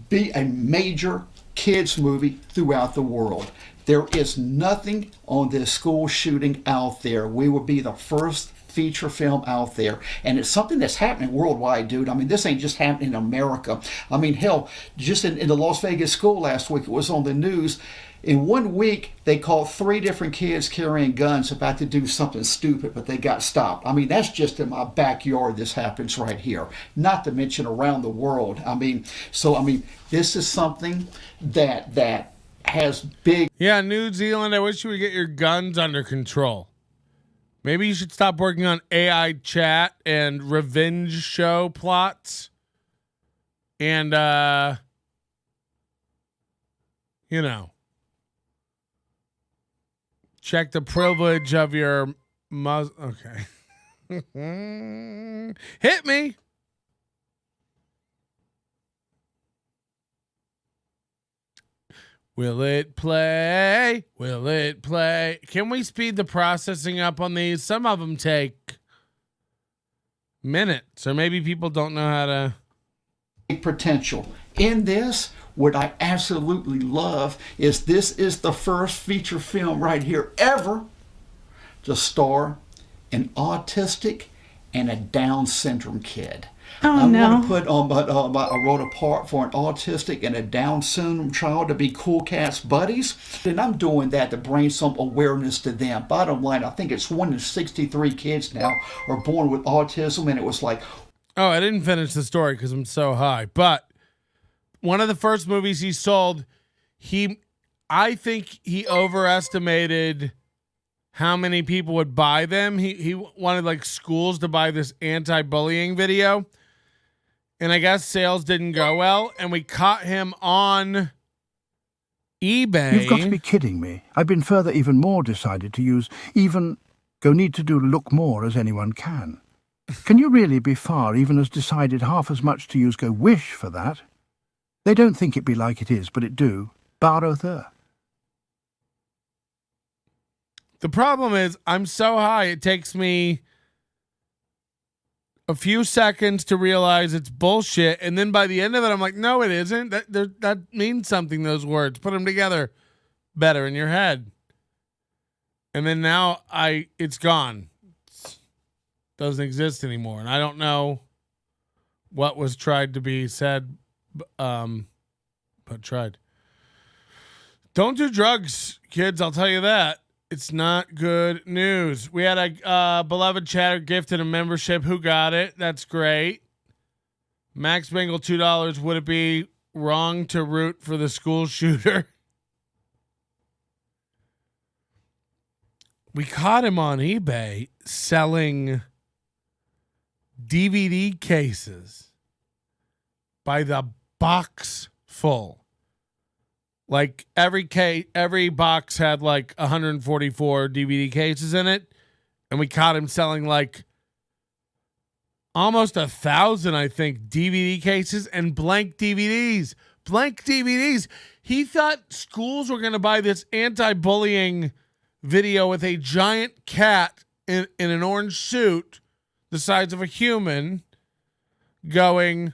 be a major kids movie throughout the world. There is nothing on this school shooting out there. We will be the first feature film out there, and it's something that's happening worldwide, dude. I mean, this ain't just happening in America. I mean, hell, just in the Las Vegas school last week, it was on the news. In 1 week, they caught 3 different kids carrying guns about to do something stupid, but they got stopped. I mean, that's just in my backyard. This happens right here, not to mention around the world. I mean, so, I mean, this is something that has big Yeah, New Zealand, I wish you would get your guns under control. Maybe you should stop working on AI chat and revenge show plots. And, check the privilege of your Okay. Hit me. Will it play? Will it play? Can we speed the processing up on these? Some of them take minutes, or maybe people don't know how to. potential. In this, what I absolutely love is this is the first feature film right here ever to star an autistic and a Down syndrome kid. I'm going to put on, I wrote a part for an autistic and a Down syndrome child to be Cool Cat's buddies. And I'm doing that to bring some awareness to them. Bottom line, I think it's 1 in 63 kids now are born with autism. And it was like, oh, I didn't finish the story because I'm so high. But one of the first movies he sold, I think he overestimated how many people would buy them. He wanted like schools to buy this anti-bullying video. And I guess sales didn't go well. And we caught him on eBay. You've got to be kidding me. I've been further even more decided to use even go need to do look more as anyone can. Can you really be far even as decided half as much to use go wish for that? They don't think it be like it is, but it do. Borrow there. The problem is I'm so high, it takes me a few seconds to realize it's bullshit. And then by the end of it, I'm like, no, it isn't. That means something, those words. Put them together better in your head. And then now it's gone. Doesn't exist anymore. And I don't know what was tried to be said, but tried. Don't do drugs, kids. I'll tell you that. It's not good news. We had a beloved chatter gifted a membership. Who got it? That's great. Max Bingle, $2. Would it be wrong to root for the school shooter? We caught him on eBay selling DVD cases by the box full. Like every box had like 144 DVD cases in it, and we caught him selling like almost 1,000, I think, DVD cases and blank DVDs. Blank DVDs. He thought schools were going to buy this anti-bullying video with a giant cat in an orange suit the size of a human going,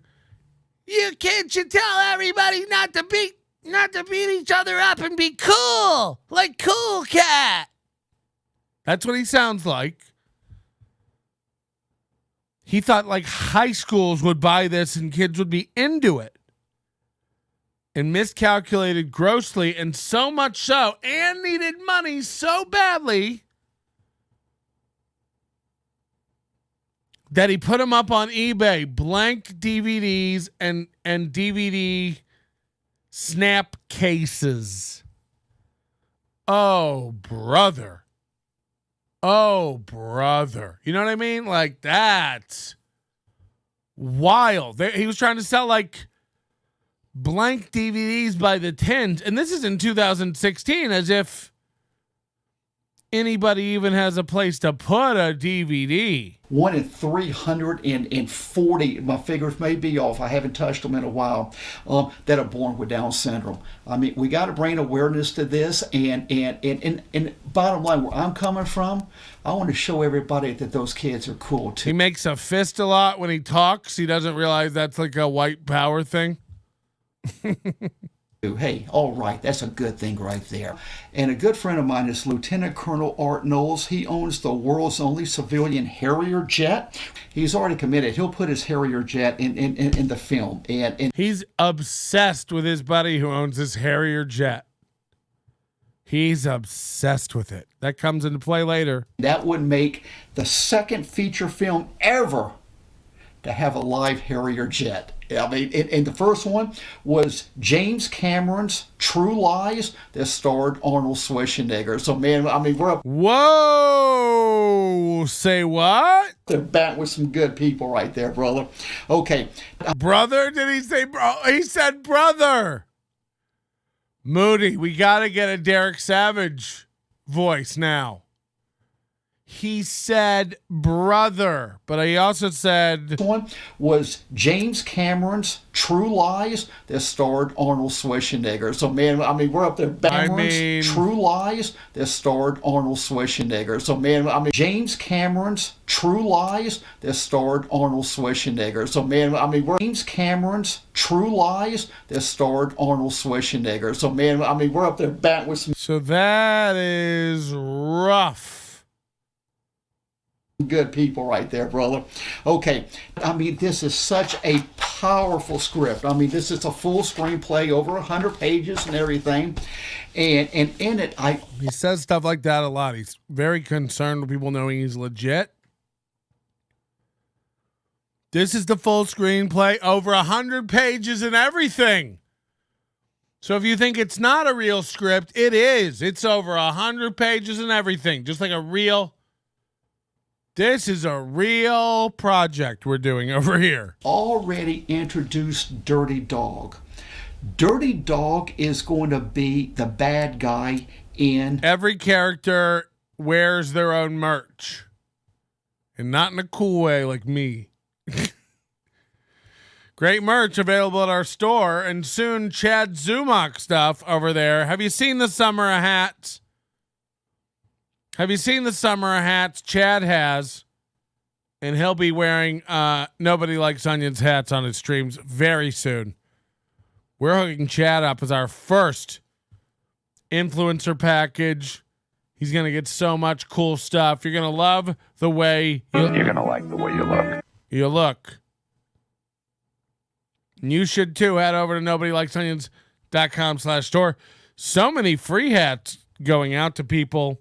"You kids should tell everybody not to beat each other up and be cool, like Cool Cat." That's what he sounds like. He thought like high schools would buy this and kids would be into it. And miscalculated grossly, and so much so, and needed money so badly that he put them up on eBay, blank DVDs and DVD snap cases. Oh, brother. Oh, brother. You know what I mean? Like, that's wild. He was trying to sell like blank DVDs by the tens, and this is in 2016, as if anybody even has a place to put a DVD. 1 in 340, my figures may be off, I haven't touched them in a while, that are born with Down syndrome. I mean, we got to bring awareness to this, and bottom line, where I'm coming from, I want to show everybody that those kids are cool too. He makes a fist a lot when he talks. He doesn't realize that's like a white power thing. Hey, all right, that's a good thing right there. And a good friend of mine is Lieutenant Colonel Art Knowles. He owns the world's only civilian Harrier jet. He's already committed. He'll put his Harrier jet in the film. And he's obsessed with his buddy who owns this Harrier jet. He's obsessed with it. That comes into play later. That would make the second feature film ever to have a live Harrier jet. I mean, and the first one was James Cameron's True Lies that starred Arnold Schwarzenegger. So, man, I mean, we're up Whoa! Say what? there back with some good people right there, brother. Okay. Brother? Did he say bro? He said brother. Moody, we got to get a Derek Savage voice now. He said brother, but he also said... One was James Cameron's True Lies that starred Arnold Schwarzenegger. So, man, I mean, we're up there. Cameron's True Lies that starred Arnold Schwarzenegger. So, man, I mean, James Cameron's True Lies that starred Arnold Schwarzenegger. So, man, I mean, James Cameron's True Lies that starred Arnold Schwarzenegger. So, man, I mean, we're up there back with some... So that is rough. Good people right there, brother. Okay, I mean, this is such a powerful script. I mean, this is a full screenplay, over 100 pages and everything. And in it, He says stuff like that a lot. He's very concerned with people knowing he's legit. This is the full screenplay, over 100 pages and everything. So if you think it's not a real script, it is. It's over 100 pages and everything, just like a real... This is a real project we're doing over here. Already introduced Dirty Dog. Dirty Dog is going to be the bad guy in... Every character wears their own merch. And not in a cool way like me. Great merch available at our store. And soon Chad Zumach stuff over there. Have you seen the summer of hats? Have you seen the summer of hats? Chad has. And he'll be wearing Nobody Likes Onions hats on his streams very soon. We're hooking Chad up as our first influencer package. He's going to get so much cool stuff. You're going to love the way... You're going to like the way you look. You look. And you should too. Head over to nobodylikesonions.com/store. So many free hats going out to people.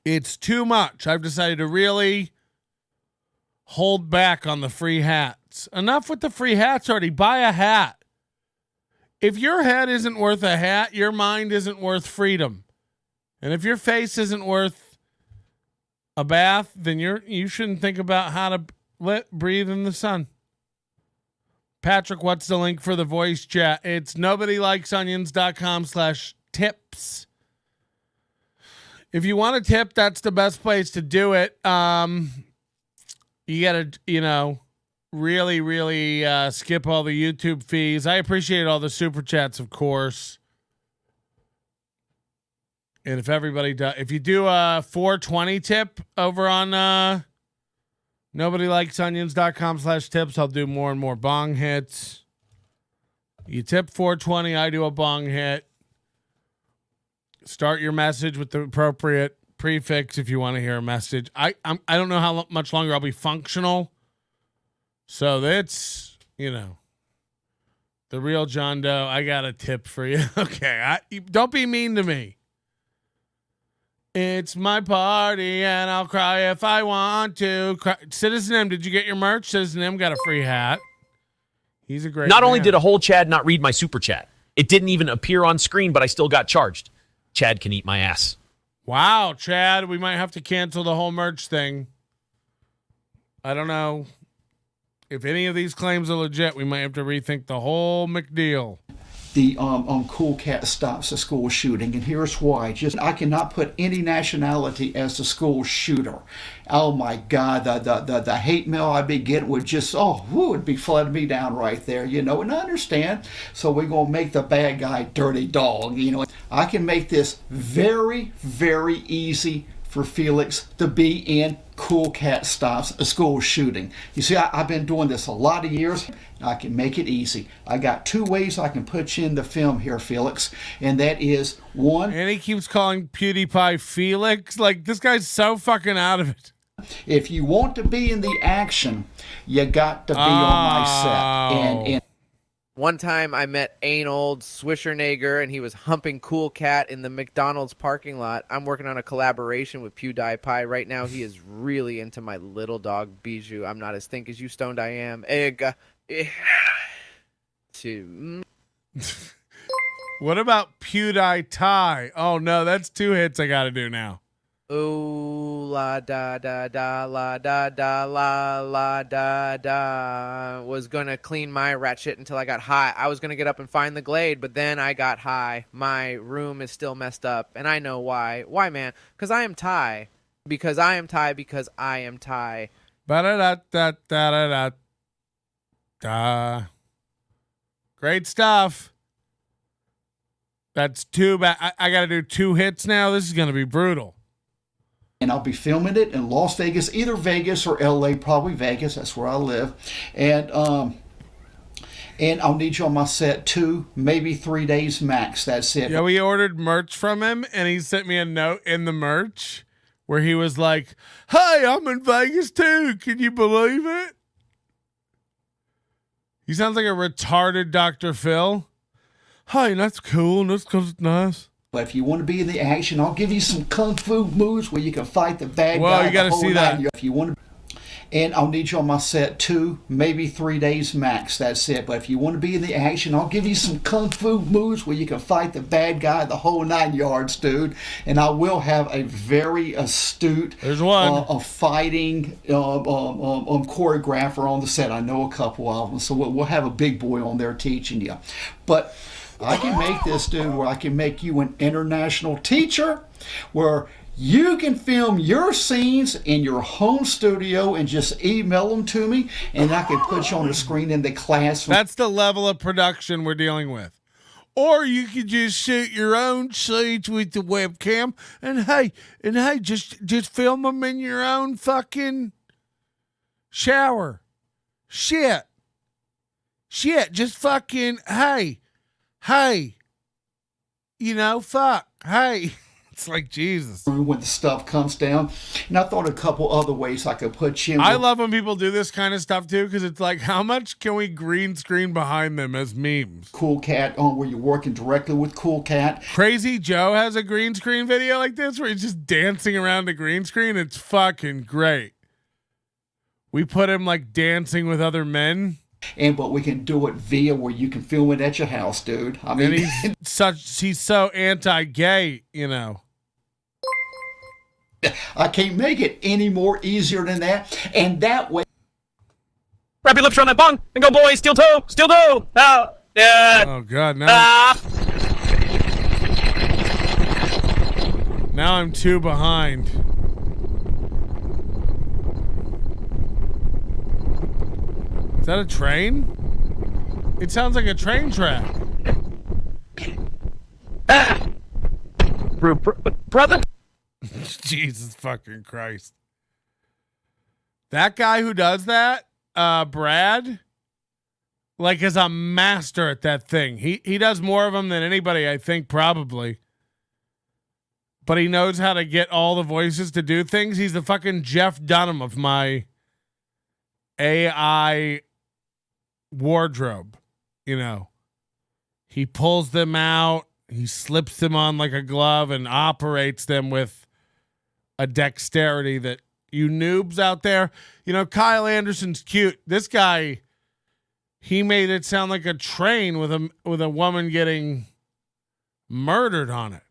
It's too much. I've decided to really hold back on the free hats. Enough with the free hats already. Buy a hat. If your head isn't worth a hat, your mind isn't worth freedom. And if your face isn't worth a bath, then you shouldn't think about how to breathe in the sun. Patrick, what's the link for the voice chat? It's nobodylikesonions.com/tips. If you want a tip, that's the best place to do it. You got to, really skip all the YouTube fees. I appreciate all the super chats, of course. And if everybody does, if you do a 420 tip over on nobodylikesonions.com/tips, I'll do more and more bong hits. You tip 420, I do a bong hit. Start your message with the appropriate prefix if you want to hear a message. I don't know how much longer I'll be functional. So that's, the real John Doe. I got a tip for you. Okay. Don't be mean to me. It's my party and I'll cry if I want to. Citizen M, did you get your merch? Citizen M got a free hat. He's a great Not only man. did a whole Chad not read my super chat, it didn't even appear on screen, but I still got charged. Chad can eat my ass. Wow, Chad, we might have to cancel the whole merch thing. I don't know. If any of these claims are legit, we might have to rethink the whole McDeal. The Cool Cat stops a school shooting, and here's why. I cannot put any nationality as the school shooter. Oh my God, the hate mail I'd be getting would just would be flooding me down right there, and I understand. So we're gonna make the bad guy Dirty Dog. I can make this very, very easy for Felix to be in Cool Cat Stops a School Shooting. You see, I've been doing this a lot of years. I can make it easy. I got two ways I can put you in the film here, Felix, and that is one. And he keeps calling PewDiePie Felix. Like, this guy's so fucking out of it. If you want to be in the action, you got to be on my set. And one time I met Arnold Schwarzenegger, and he was humping Cool Cat in the McDonald's parking lot. I'm working on a collaboration with PewDiePie. Right now, he is really into my little dog, Bijou. I'm not as think as you stoned I am. What about PewDiePie? Oh no, that's 2 hits I gotta do now. Ooh la da da da la da da la da da. Was gonna clean my rat shit until I got high. I was gonna get up and find the glade, but then I got high. My room is still messed up, and I know why. Why, man? Because I am Thai. Because I am Thai. Because I am Thai. Ba-da-da-da-da-da-da. Great stuff. That's 2 bad. I gotta do 2 hits now. This is gonna be brutal. And I'll be filming it in Las Vegas, either Vegas or LA, probably Vegas. That's where I live. And I'll need you on my set 2, maybe 3 days max. That's it. Yeah, we ordered merch from him, and he sent me a note in the merch where he was like, "Hey, I'm in Vegas too. Can you believe it?" He sounds like a retarded Dr. Phil. Hey, that's cool. That's because it's nice. But if you want to be in the action, I'll give you some kung fu moves where you can fight the bad guy. Well, you got to see that. If you want to, and I'll need you on my set 2, maybe 3 days max. That's it. But if you want to be in the action, I'll give you some kung fu moves where you can fight the bad guy, the whole 9 yards, dude. And I will have a very astute There's one. fighting choreographer on the set. I know a couple of them, so we'll have a big boy on there teaching you. But I can make this, dude, where I can make you an international teacher, where you can film your scenes in your home studio and just email them to me, and I can put you on the screen in the classroom. That's the level of production we're dealing with. Or you could just shoot your own scenes with the webcam, and hey, just film them in your own fucking shower. Shit, just fucking hey, fuck, hey. It's like Jesus. When the stuff comes down. And I thought a couple other ways I could put you in. I love when people do this kind of stuff too, because it's like, how much can we green screen behind them as memes? Cool Cat on where you're working directly with Cool Cat. Crazy Joe has a green screen video like this where he's just dancing around the green screen. It's fucking great. We put him like dancing with other men. But we can do it via where you can film it at your house, dude. I mean, and he's so anti-gay, I can't make it any more easier than that. And that way. Wrap your lips around that bong and go, boys. Steel toe. Steel toe. Oh, God, no. Now I'm 2 behind. Is that a train? It sounds like a train track. Brother. Jesus fucking Christ. That guy who does that, Brad, like is a master at that thing. He does more of them than anybody, I think, probably. But he knows how to get all the voices to do things. He's the fucking Jeff Dunham of my AI wardrobe. He pulls them out, he slips them on like a glove and operates them with a dexterity that you noobs out there, Kyle Anderson's cute. This guy, he made it sound like a train with a woman getting murdered on it.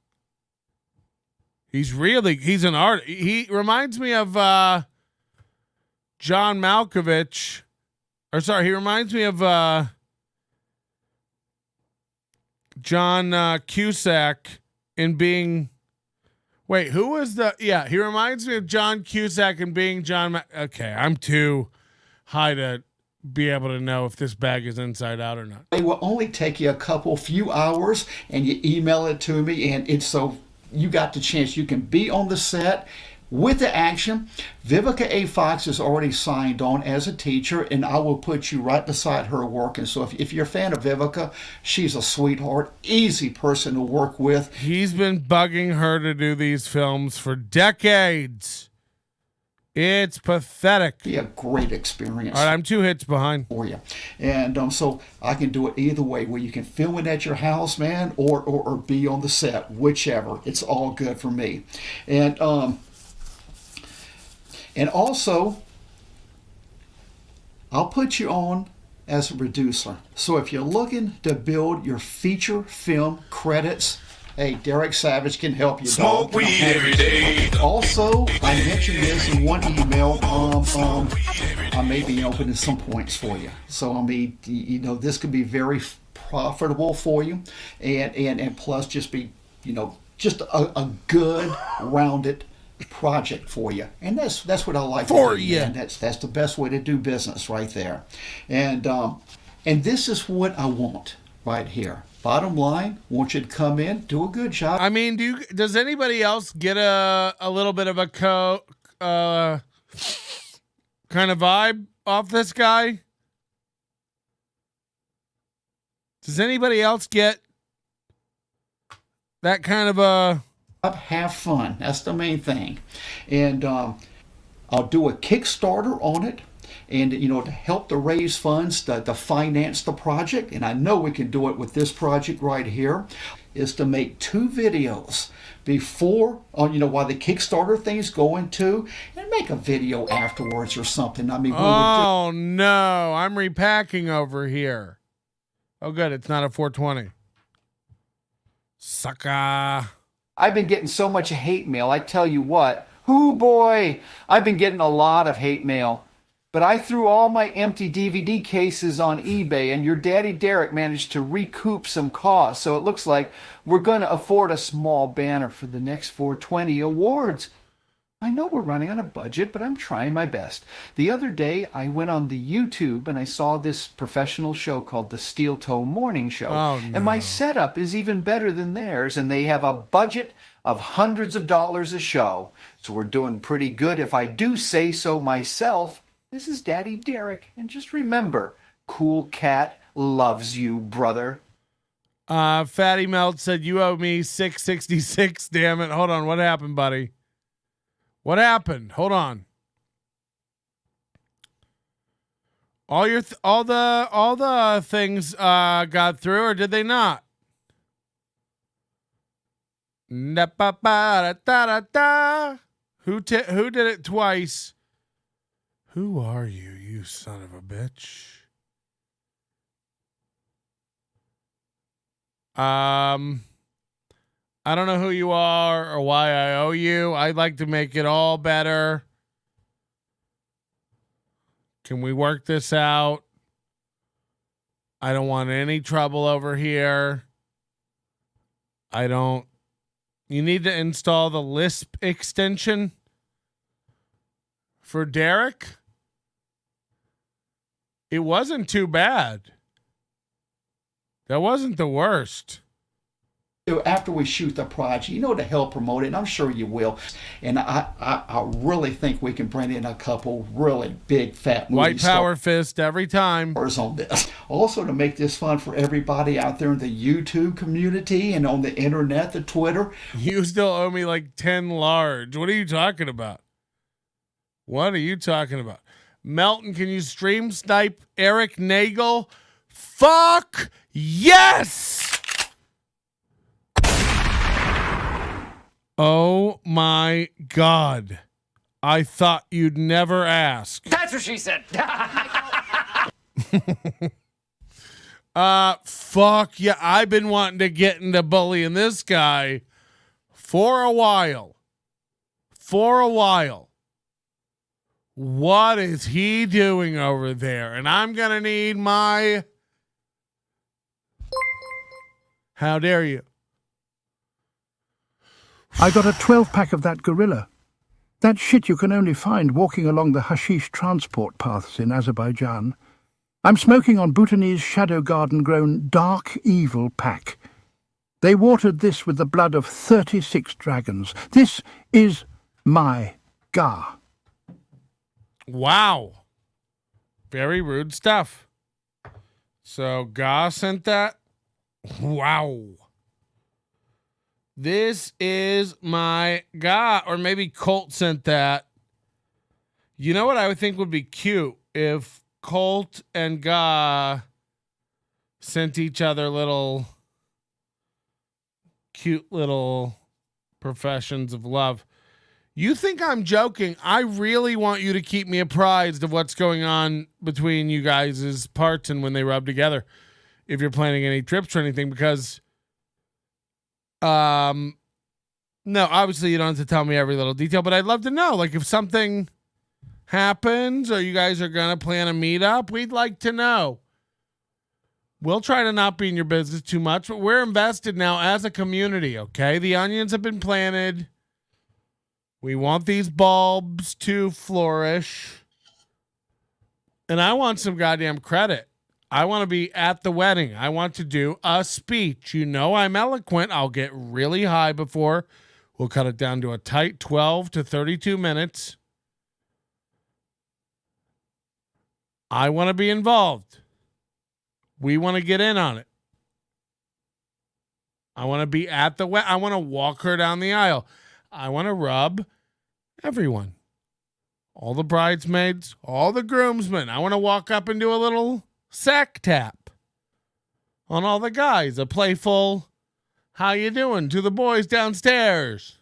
He's an artist. He reminds me of John Malkovich. He reminds me of John Cusack in being. Wait, who was the? Yeah, he reminds me of John Cusack in being John. Okay, I'm too high to be able to know if this bag is inside out or not. It will only take you a few hours, and you email it to me, and it's so you got the chance. You can be on the set with the action. Vivica A. Fox is already signed on as a teacher, and I will put you right beside her working. So if you're a fan of Vivica, she's a sweetheart, easy person to work with. He's been bugging her to do these films for decades. It's pathetic. Be a great experience. All right, I'm 2 hits behind for you, and so I can do it either way, where you can film it at your house, man, or be on the set, whichever. It's all good for me, and also, I'll put you on as a producer. So if you're looking to build your feature film credits, hey, Derek Savage can help you. Smoke weed every day. Also, I mentioned this in one email. I may be opening some points for you. So I mean, this could be very profitable for you, and plus just be, just a good rounded project for you. And that's what I like for to do, you. man. That's the best way to do business right there. And this is what I want right here. Bottom line, want you to come in, do a good job. I mean, does anybody else get a little bit of a kind of vibe off this guy? Does anybody else get that kind of a... Have fun. That's the main thing. And I'll do a Kickstarter on it, and to help to raise funds to finance the project. And I know we can do it with this project right here. Is to make 2 videos before, while the Kickstarter thing's going to, and make a video afterwards or something. I mean, oh no, I'm repacking over here. Oh good, it's not a 420. Sucker. I've been getting so much hate mail. I tell you what, hoo boy, I've been getting a lot of hate mail. But I threw all my empty DVD cases on eBay, and your daddy Derek managed to recoup some costs. So it looks like we're going to afford a small banner for the next 420 awards. I know we're running on a budget, but I'm trying my best. The other day, I went on the YouTube and I saw this professional show called the Steel Toe Morning Show. Oh, no. And my setup is even better than theirs, and they have a budget of hundreds of dollars a show. So we're doing pretty good if I do say so myself. This is Daddy Derek, and just remember, Cool Cat loves you, brother. Fatty Melt said you owe me $666. Damn it! Hold on, what happened, buddy? What happened? Hold on. All the things got through, or did they not? Who did it twice? Who are you, you son of a bitch? I don't know who you are or why I owe you. I'd like to make it all better. Can we work this out? I don't want any trouble over here. You need to install the Lisp extension for Derek. It wasn't too bad. That wasn't the worst. After we shoot the project, to help promote it, and I'm sure you will. And I really think we can bring in a couple really big fat movie White power fist every time. On this. Also, to make this fun for everybody out there in the YouTube community and on the internet, the Twitter. You still owe me like 10 large. What are you talking about? What are you talking about? Melton, can you stream snipe Erik Nagel? Fuck yes! Oh my God. I thought you'd never ask. That's what she said. Fuck yeah. I've been wanting to get into bullying this guy for a while. What is he doing over there? And I'm going to need my... How dare you? I got a 12-pack of that gorilla. That shit you can only find walking along the hashish transport paths in Azerbaijan. I'm smoking on Bhutanese shadow garden-grown dark evil pack. They watered this with the blood of 36 dragons. This is my Ga. Wow. Very rude stuff. So Ga sent that? Wow. This is my Ga. Or maybe Colt sent that. You know what I would think would be cute? If Colt and Ga sent each other cute little professions of love. You think I'm joking? I really want you to keep me apprised of what's going on between you guys' parts and when they rub together. If you're planning any trips or anything, because, no, obviously you don't have to tell me every little detail, but I'd love to know, like, if something happens or you guys are gonna plan a meetup, we'd like to know. We'll try to not be in your business too much, but we're invested now as a community. Okay, the onions have been planted. We want these bulbs to flourish. And I want some goddamn credit. I want to be at the wedding. I want to do a speech. You know I'm eloquent. I'll get really high before. We'll cut it down to a tight 12 to 32 minutes. I want to be involved. We want to get in on it. I want to be at the wedding. I want to walk her down the aisle. I want to rub everyone, all the bridesmaids, all the groomsmen. I want to walk up and do a little sack tap on all the guys, a playful "how you doing" to the boys downstairs.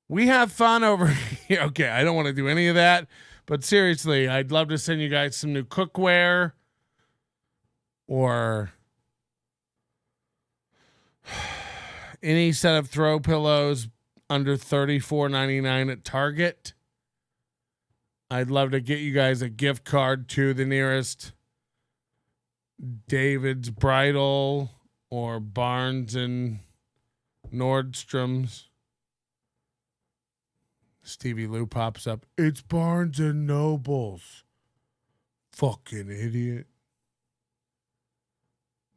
We have fun over here. Okay, I don't want to do any of that, but seriously, I'd love to send you guys some new cookware or any set of throw pillows under $34.99 at Target. I'd love to get you guys a gift card to the nearest David's Bridal or Barnes and Nordstrom's. Stevie Lou pops up. It's Barnes and Nobles. Fucking idiot.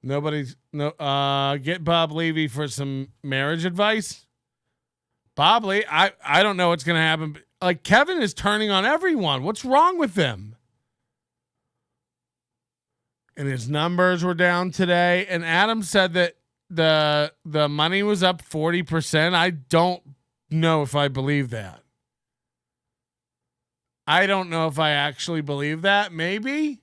Get Bob Levy for some marriage advice. Bob Levy, I don't know what's going to happen. Like, Kevin is turning on everyone. What's wrong with them? And his numbers were down today. And Adam said that the money was up 40%. I don't know if I believe that. I don't know if I actually believe that. Maybe.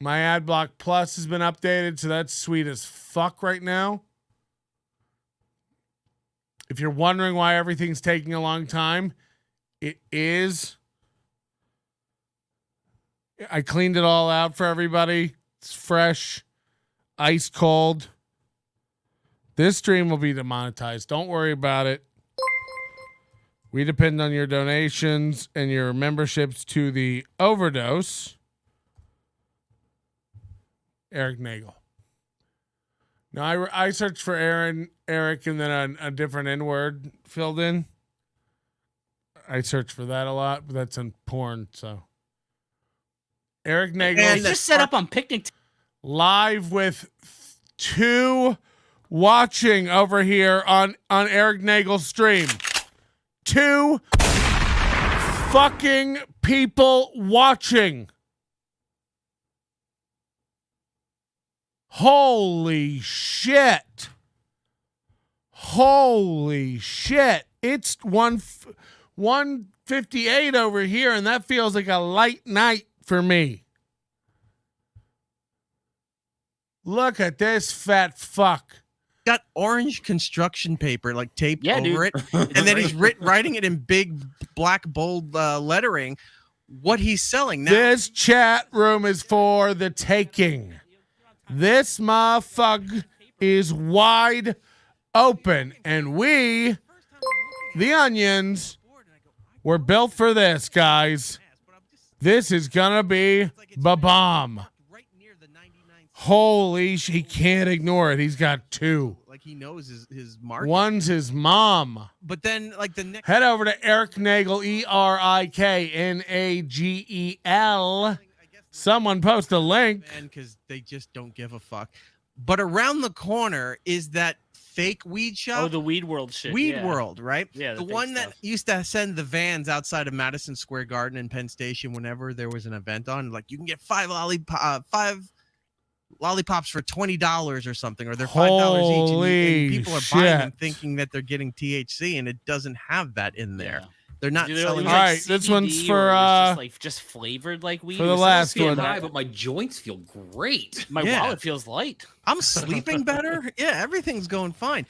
My AdBlock Plus has been updated, so that's sweet as fuck right now. If you're wondering why everything's taking a long time, it is. I cleaned it all out for everybody. It's fresh, ice cold. This stream will be demonetized. Don't worry about it. We depend on your donations and your memberships to the Overdose. Erik Nagel. Now I searched for Eric, and then a different N-word filled in. I searched for that a lot, but that's on porn. So Erik Nagel, and just set up on picnic live with 2 watching over here on Erik Nagel's stream. 2 fucking people watching. Holy shit. Holy shit. It's 1:58 over here, and that feels like a light night for me. Look at this fat fuck. Got orange construction paper like taped over dude. it, and then he's writing it in big black bold lettering what he's selling now. This chat room is for the taking. This motherfucker is wide open, and we, the onions, were built for this, guys. This is gonna be the bomb. Holy he can't ignore it. He's got 2. Like he knows his market. One's his mom. But then like the next Head over to Erik Nagel, ErikNagel. Someone post a link. because they just don't give a fuck. But around the corner is that fake weed shop. Oh, the Weed World shit. Weed yeah. World, right? Yeah, the fake one stuff. that used to send the vans outside of Madison Square Garden and Penn Station whenever there was an event on. Like you can get 5 lollipops for $20 or something, or they're $5 each. And people are buying them thinking that they're getting THC, and it doesn't have that in there. Yeah. They're not Dude, selling. All right, this one's CBD, for or it was just flavored like weed. for the It was last supposed to be one. high, But my joints feel great. My Yeah. wallet feels light. I'm sleeping better. Yeah, everything's going fine.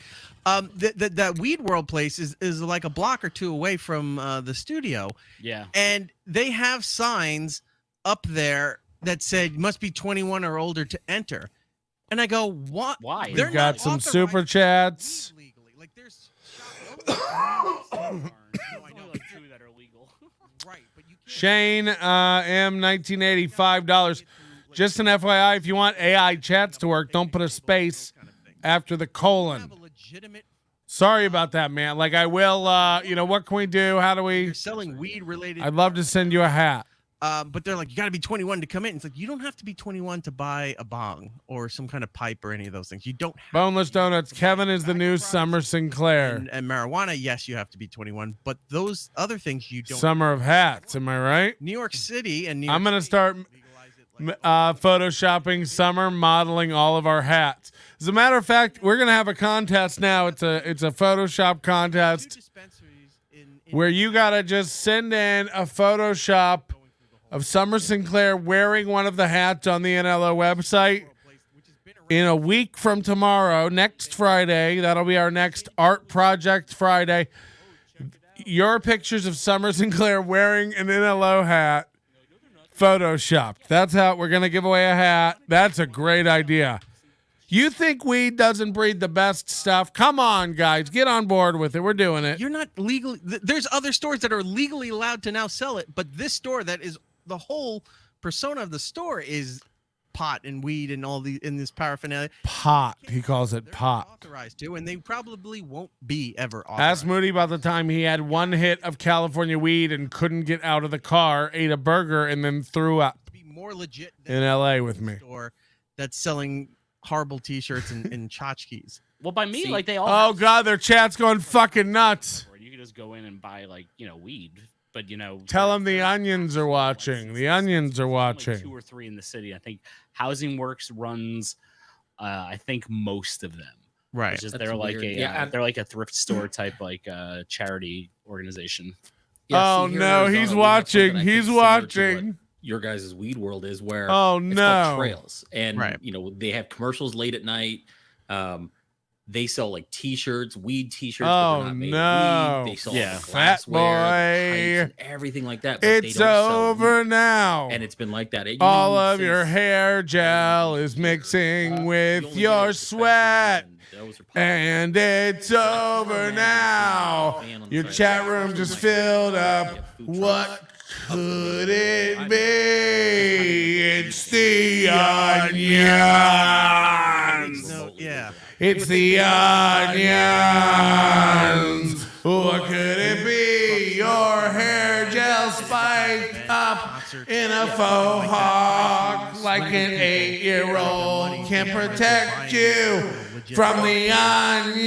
That Weed World place is like a block or two away from the studio. Yeah. And they have signs up there that said you must be 21 or older to enter. And I go, what? Why? We've got some super chats. Like there's Only like 2 that are legal. right, but you can't Shane M 1985 $. Just an FYI, if you want AI chats to work, don't put a space after the colon. have a legitimate Sorry about that, man. Like I will, what can we do? How do we? you're selling weed related. I'd love to send you a hat. But they're like, you got to be 21 to come in. It's like, you don't have to be 21 to buy a bong or some kind of pipe or any of those things. You don't have Boneless Donuts. Kevin is the new Summer Sinclair. and marijuana, yes, you have to be 21. But those other things you don't. Summer of Hats. Am I right? New York City and New York I'm gonna City start legalize it like photoshopping Summer, modeling all of our hats. As a matter of fact, we're gonna have a contest now. It's a Photoshop contest dispensaries in where you gotta just send in a Photoshop of Summer Sinclair wearing one of the hats on the NLO website. In a week from tomorrow, next Friday, that'll be our next art project Friday. Your pictures of Summer Sinclair wearing an NLO hat, photoshopped. That's how we're going to give away a hat. That's a great idea. You think weed doesn't breed the best stuff? Come on, guys. Get on board with it. We're doing it. You're not legally. There's other stores that are legally allowed to now sell it, but this store that is the whole persona of the store is pot and weed and all the in this paraphernalia. Pot. He calls it They're pot. not authorized to, and they probably won't be ever authorized. Ask Moody about the time he had one hit of California weed and couldn't get out of the car, ate a burger, and then threw up Be more legit than in LA with me. store that's selling horrible T-shirts and tchotchkes. Well, by me, See, like they all. Oh, have- God, their chat's going fucking nuts. You can just go in and buy weed, but Tell them the onions are watching. The onions are Only watching. 2 or 3 in the city. I think Housing Works runs. I think most of them. Right. It's just That's they're like weird. a Yeah, they're like a thrift store type charity organization. Yeah, Oh, see, here in no, Arizona, he's we have watching. something, I think, He's similar to what watching. Your guys' weed world is where Oh, it's no. called trails, and Right. they have commercials late at night. They sell like T-shirts, weed T-shirts. Oh, but they're not made no. of weed. They sell Yeah. the Fat glassware, the boy. pipes, and everything like that. But they It's don't sell over weed. now. And it's been like that. All of your hair gel is mixing with your sweat. And it's over now. Your chat room just filled up. What could it be? It's the onions. No, yeah. It's the onions. What could it be? Your hair gel spiked up in a faux hawk like an 8-year-old can protect you from the onions.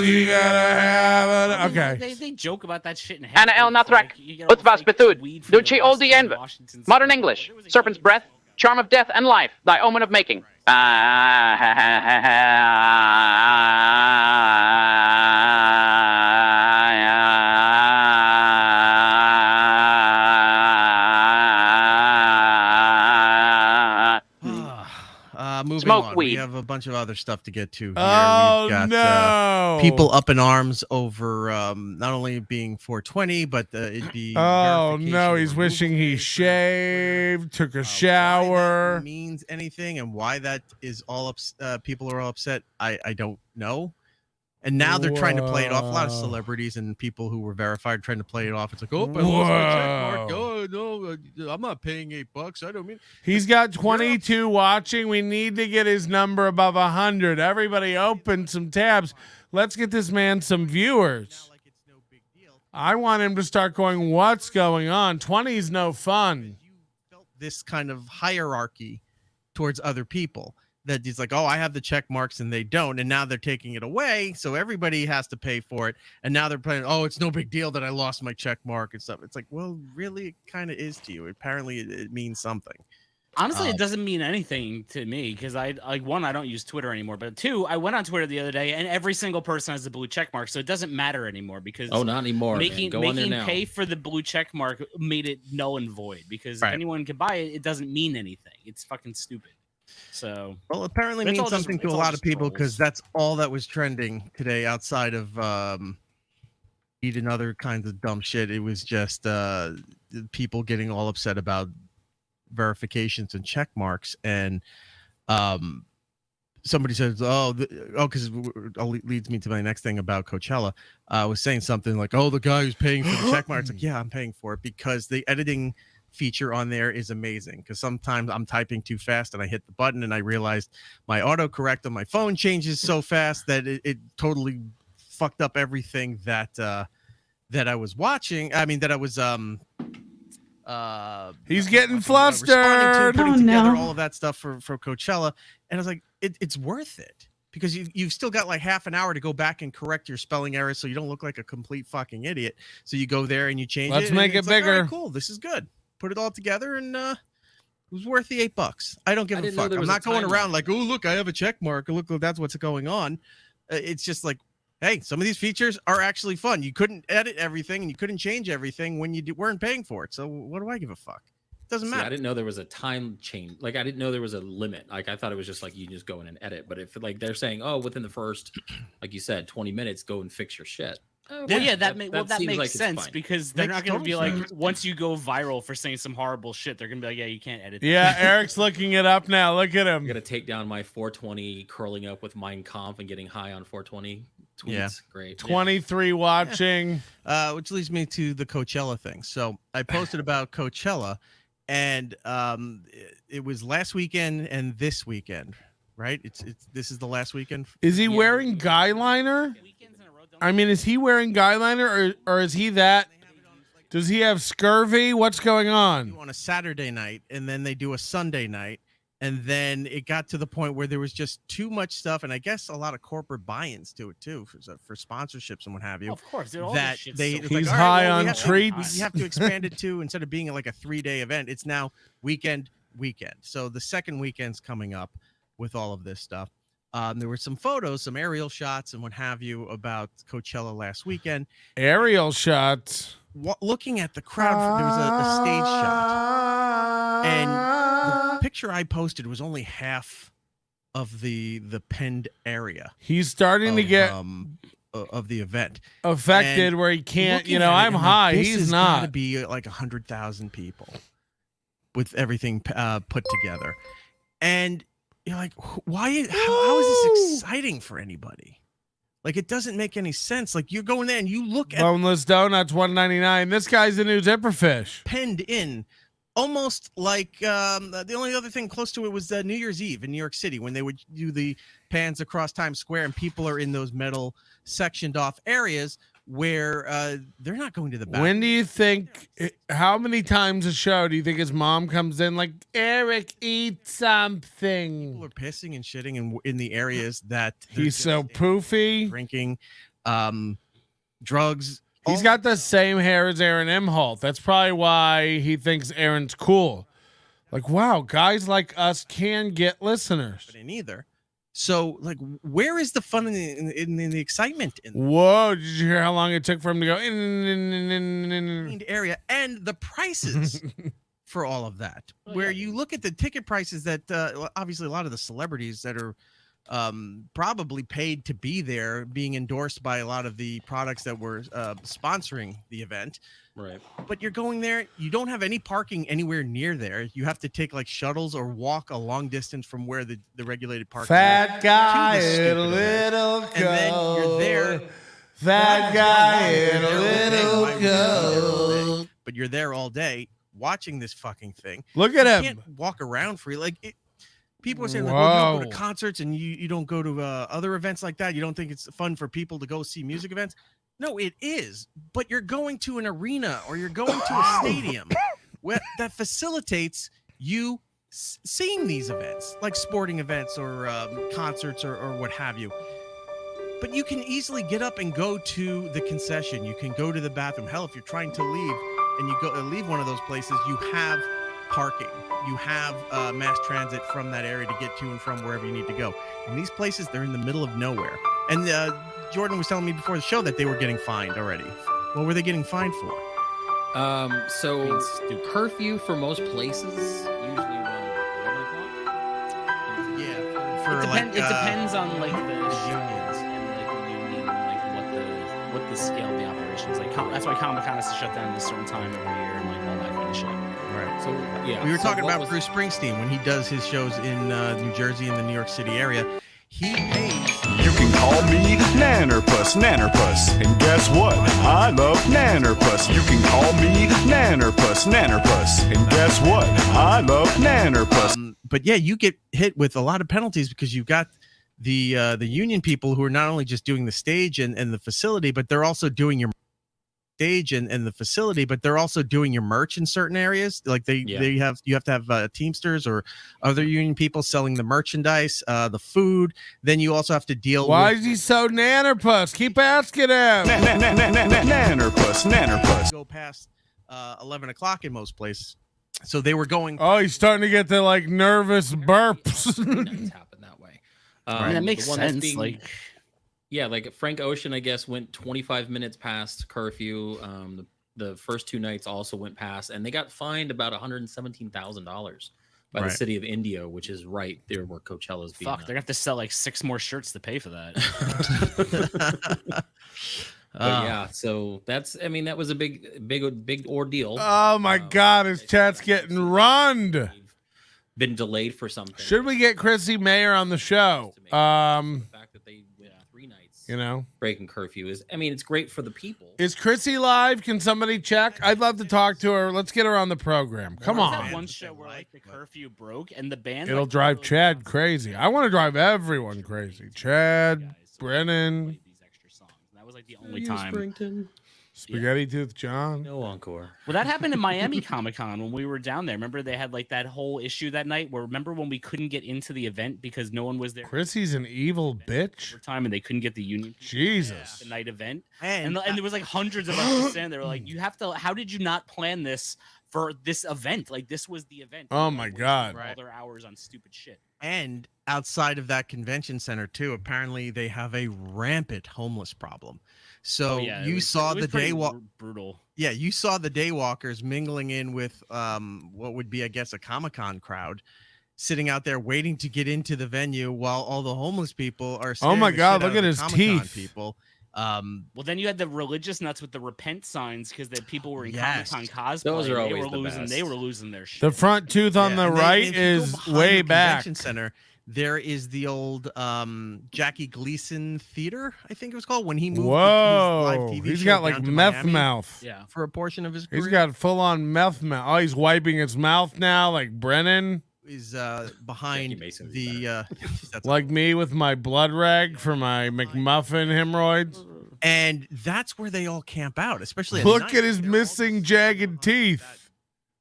You gotta have it. Okay. They joke about that shit in Anna El Nathrak, Utvas Bethud, Duce Oldi Enve, Modern English, Serpent's Breath, Charm of Death and Life, Thy Omen of Making. Moving Smoke on. weed. We have a bunch of other stuff to get to here. Oh, We've got, no. people up in arms over not only being 420, but it'd be. Oh, verification no. He's removal wishing he papers. shaved, took a Why shower. that means anything and why that is all people are all upset, I don't know. And now they're trying to play it off. A lot of Whoa. celebrities and people who were verified trying to play it off. It's like, oh, I lost my check mark. Whoa. Oh no, I'm not paying $8. I don't mean. He's got 22 watching. We need to get his number above 100. Everybody open some tabs. Let's get this man some viewers. Like it's no big deal. I want him to start going, what's going on? 20 is no fun. You felt this kind of hierarchy towards other people. That he's like, oh, I have the check marks and they don't, and now they're taking it away, so everybody has to pay for it. And now they're playing, oh, it's no big deal that I lost my check mark and stuff. It's like, well, really, it kind of is to you. Apparently, it means something. Honestly, it doesn't mean anything to me because I don't use Twitter anymore. But 2, I went on Twitter the other day and every single person has a blue check mark, so it doesn't matter anymore because not anymore. making Go on there now. pay for the blue check mark made it null and void because Right. if anyone can buy it, it doesn't mean anything. It's fucking stupid. So, well, apparently it's means all just- something to it's a all lot of just people trolls. because that's all that was trending today outside of weed and other kinds of dumb shit. It was just people getting all upset about verifications and check marks, and somebody says, because leads me to my next thing about Coachella. Was saying something like, "Oh, the guy who's paying for the check mark." It's like, yeah, I'm paying for it because the editing feature on there is amazing. Because sometimes I'm typing too fast and I hit the button and I realized my autocorrect on my phone changes so fast that it totally fucked up everything that I was watching. I mean, that I was he's getting responding flustered. to, putting together all of that stuff for Coachella, and I was like, it's worth it because you've still got like half an hour to go back and correct your spelling errors so you don't look like a complete fucking idiot. So you go there and you change Let's it. make it it's like, bigger. all right, cool, this is good. Put it all together, and it was worth the $8. I don't give a fuck. I'm not going around like, oh look, I have a check mark. Look, that's what's going on. It's just like, hey, some of these features are actually fun. You couldn't edit everything and you couldn't change everything when you weren't paying for it. So what do I give a fuck? It doesn't matter. I didn't know there was a time change. Like, I didn't know there was a limit. Like, I thought it was just like you just go in and edit. But if like they're saying, oh, within the first, like you said, 20 minutes, go and fix your shit. Well, yeah, that makes like sense because they're not going to be like, once you go viral for saying some horrible shit, they're going to be like, yeah, you can't edit that. Yeah, Eric's looking it up now. Look at him. I'm gonna take down my 420 curling up with Mein Kampf and getting high on 420 tweets. Yeah. Great. 23 watching. Which leads me to the Coachella thing. So I posted about Coachella, and it was last weekend and this weekend, right? This is the last weekend. Is he wearing guy liner? I mean, is he wearing guy liner or is he that? Does he have scurvy? What's going on? On a Saturday night, and then they do a Sunday night, and then it got to the point where there was just too much stuff, and I guess a lot of corporate buy-ins to it too, for sponsorships and what have you. Of course, all that this shit's they so- He's high on we treats. have to expand it to, instead of being like a 3-day event, it's now weekend. So the second weekend's coming up with all of this stuff. There were some photos, some aerial shots, and what have you about Coachella last weekend. Aerial shots. Looking at the crowd, there was a stage shot, and the picture I posted was only half of the penned area. He's starting to get of the event affected, and where he can't. looking at I'm it, I'm high. like, this He's has not. gotta be like 100,000 people with everything put together, and you're like, why? How is this exciting for anybody? Like, it doesn't make any sense. Like, you're going there and you look at Boneless donuts, $1.99. This guy's the new Zipperfish. penned in, almost like the only other thing close to it was New Year's Eve in New York City when they would do the pans across Times Square and people are in those metal sectioned off areas where they're not going to the bathroom. When do you think? How many times a show do you think his mom comes in like, Eric, eat something? People are pissing and shitting in the areas that He's so poofy. Drinking, drugs. He's got the same hair as Aaron Imholt. That's probably why he thinks Aaron's cool. Like, wow, guys like us can get listeners. But in either. So, like, where is the fun in the excitement in Whoa, did you hear how long it took for him to go in? the area and the prices for all of that? Where you look at the ticket prices that obviously a lot of the celebrities that are probably paid to be there, being endorsed by a lot of the products that were sponsoring the event. Right. But you're going there, you don't have any parking anywhere near there. You have to take like shuttles or walk a long distance from where the regulated parking Fat is guy to the stupid in a event. little And then you're there. Fat guy in a You're there little all day. Why would you be there all coat. day? But you're there all day watching this fucking thing. Look at You him. can't walk around free. Like, people are saying, like, well, you don't go Whoa. to concerts and you don't go to other events like that. You don't think it's fun for people to go see music events? No, it is. But you're going to an arena or you're going to a stadium that facilitates you seeing these events, like sporting events or concerts or what have you. But you can easily get up and go to the concession. You can go to the bathroom. Hell, if you're trying to leave and you go leave one of those places, you have parking. You have mass transit from that area to get to and from wherever you need to go. And these places, they're in the middle of nowhere. And Jordan was telling me before the show that they were getting fined already. What were they getting fined for? So curfew for most places usually around 11 o'clock. like it depends on like the unions and like the union and like what the scale of the operation is. Like that's why Comic-Con has to shut down at a certain time every year and like all that kind of shit. Right. So yeah, we were so talking what about was- Bruce Springsteen when he does his shows in New Jersey and the New York City area. He pays. You can call me Nannerpuss, Nannerpuss. And guess what? I love Nannerpuss. You can call me Nannerpuss, Nannerpuss. And guess what? I love Nannerpuss. But yeah, you get hit with a lot of penalties because you've got the union people who are not only just doing the stage and the facility, but they're also doing your stage and the facility, but they're also doing your merch in certain areas. Like you have to have Teamsters or other union people selling the merchandise, the food. Then you also have to deal Why with. is he so nannerpuss? Keep asking him. Nannerpuss, Nannerpuss. Go past 11 o'clock in most places. So they were going. Oh, he's starting to get the like nervous burps. happen that way. I mean, that makes the one that's sense. Like, yeah, like Frank Ocean, I guess, went 25 minutes past curfew. The first 2 nights also went past, and they got fined about $117,000 by the city of Indio, which is right there where Coachella's being. fuck, they're gonna have to sell like 6 more shirts to pay for that. But yeah, so that was a big ordeal. Oh my God, his chat's getting runned. Been delayed for something. Should we get Chrissy Mayer on the show? The fact that they went 3 nights, You know, breaking curfew it's great for the people. is Chrissy live? Can somebody check? I'd love to talk to her. Let's get her on the program. Come There was that on. one show where like the curfew broke and the band. It'll like, drive literally Chad announced crazy. I want to drive everyone crazy. Chad, Brennan, played these extra songs. And that was like the only time. Spaghetti Tooth John. No encore. Well, that happened in Miami Comic-Con when we were down there. Remember they had like that whole issue that night where remember when we couldn't get into the event because no one was there Chrissy's an evil bitch. for time and they couldn't get the union people Jesus. the night event. And And there was like hundreds of us just standing there like, you have to, how did you not plan this for this event? Like this was the event. Oh You my wasted God. All their hours on stupid shit. And outside of that convention center too, apparently they have a rampant homeless problem. So you saw the brutal. Yeah, you saw the daywalkers mingling in with what would be, I guess, a Comic-Con crowd, sitting out there waiting to get into the venue while all the homeless people are. Oh my scaring the God, shit out look of at the his Comic-Con teeth. People. Well, then you had the religious nuts with the repent signs because the people were in Yes. Comic-Con cosplay. Those are they always were the losing. best. They were losing their shit. The front tooth on the And right if you go is behind way the back. Convention center. There is the old Jackie Gleason Theater, I think it was called, when he moved his live Whoa. TV He's show got like down to meth Miami mouth. Yeah. for a portion of his career. He's got full on meth mouth. Oh, he's wiping his mouth now like Brennan. Is behind Jackie Mason is the that's Like me with my blood rag for my McMuffin hemorrhoids. and that's where they all camp out, especially Look night. at his They're all missing just jagged behind teeth. that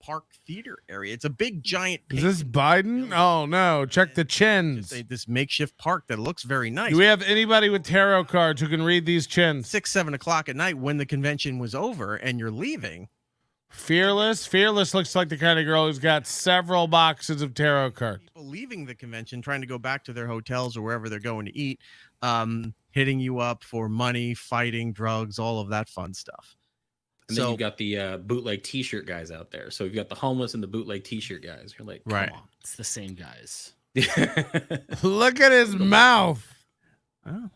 Park Theater area. It's a big giant. Is this pavement Biden? Oh no, check the chins. this makeshift park that looks very nice. Do we have anybody with tarot cards who can read these chins? 6-7 o'clock at night when the convention was over and you're leaving. Fearless looks like the kind of girl who's got several boxes of tarot cards. People leaving the convention, trying to go back to their hotels or wherever they're going to eat, hitting you up for money, fighting, drugs, all of that fun stuff. And then you've got the bootleg T-shirt guys out there. So you've got the homeless and the bootleg T-shirt guys. You're like, come on. It's the same guys. Look at his mouth. Oh.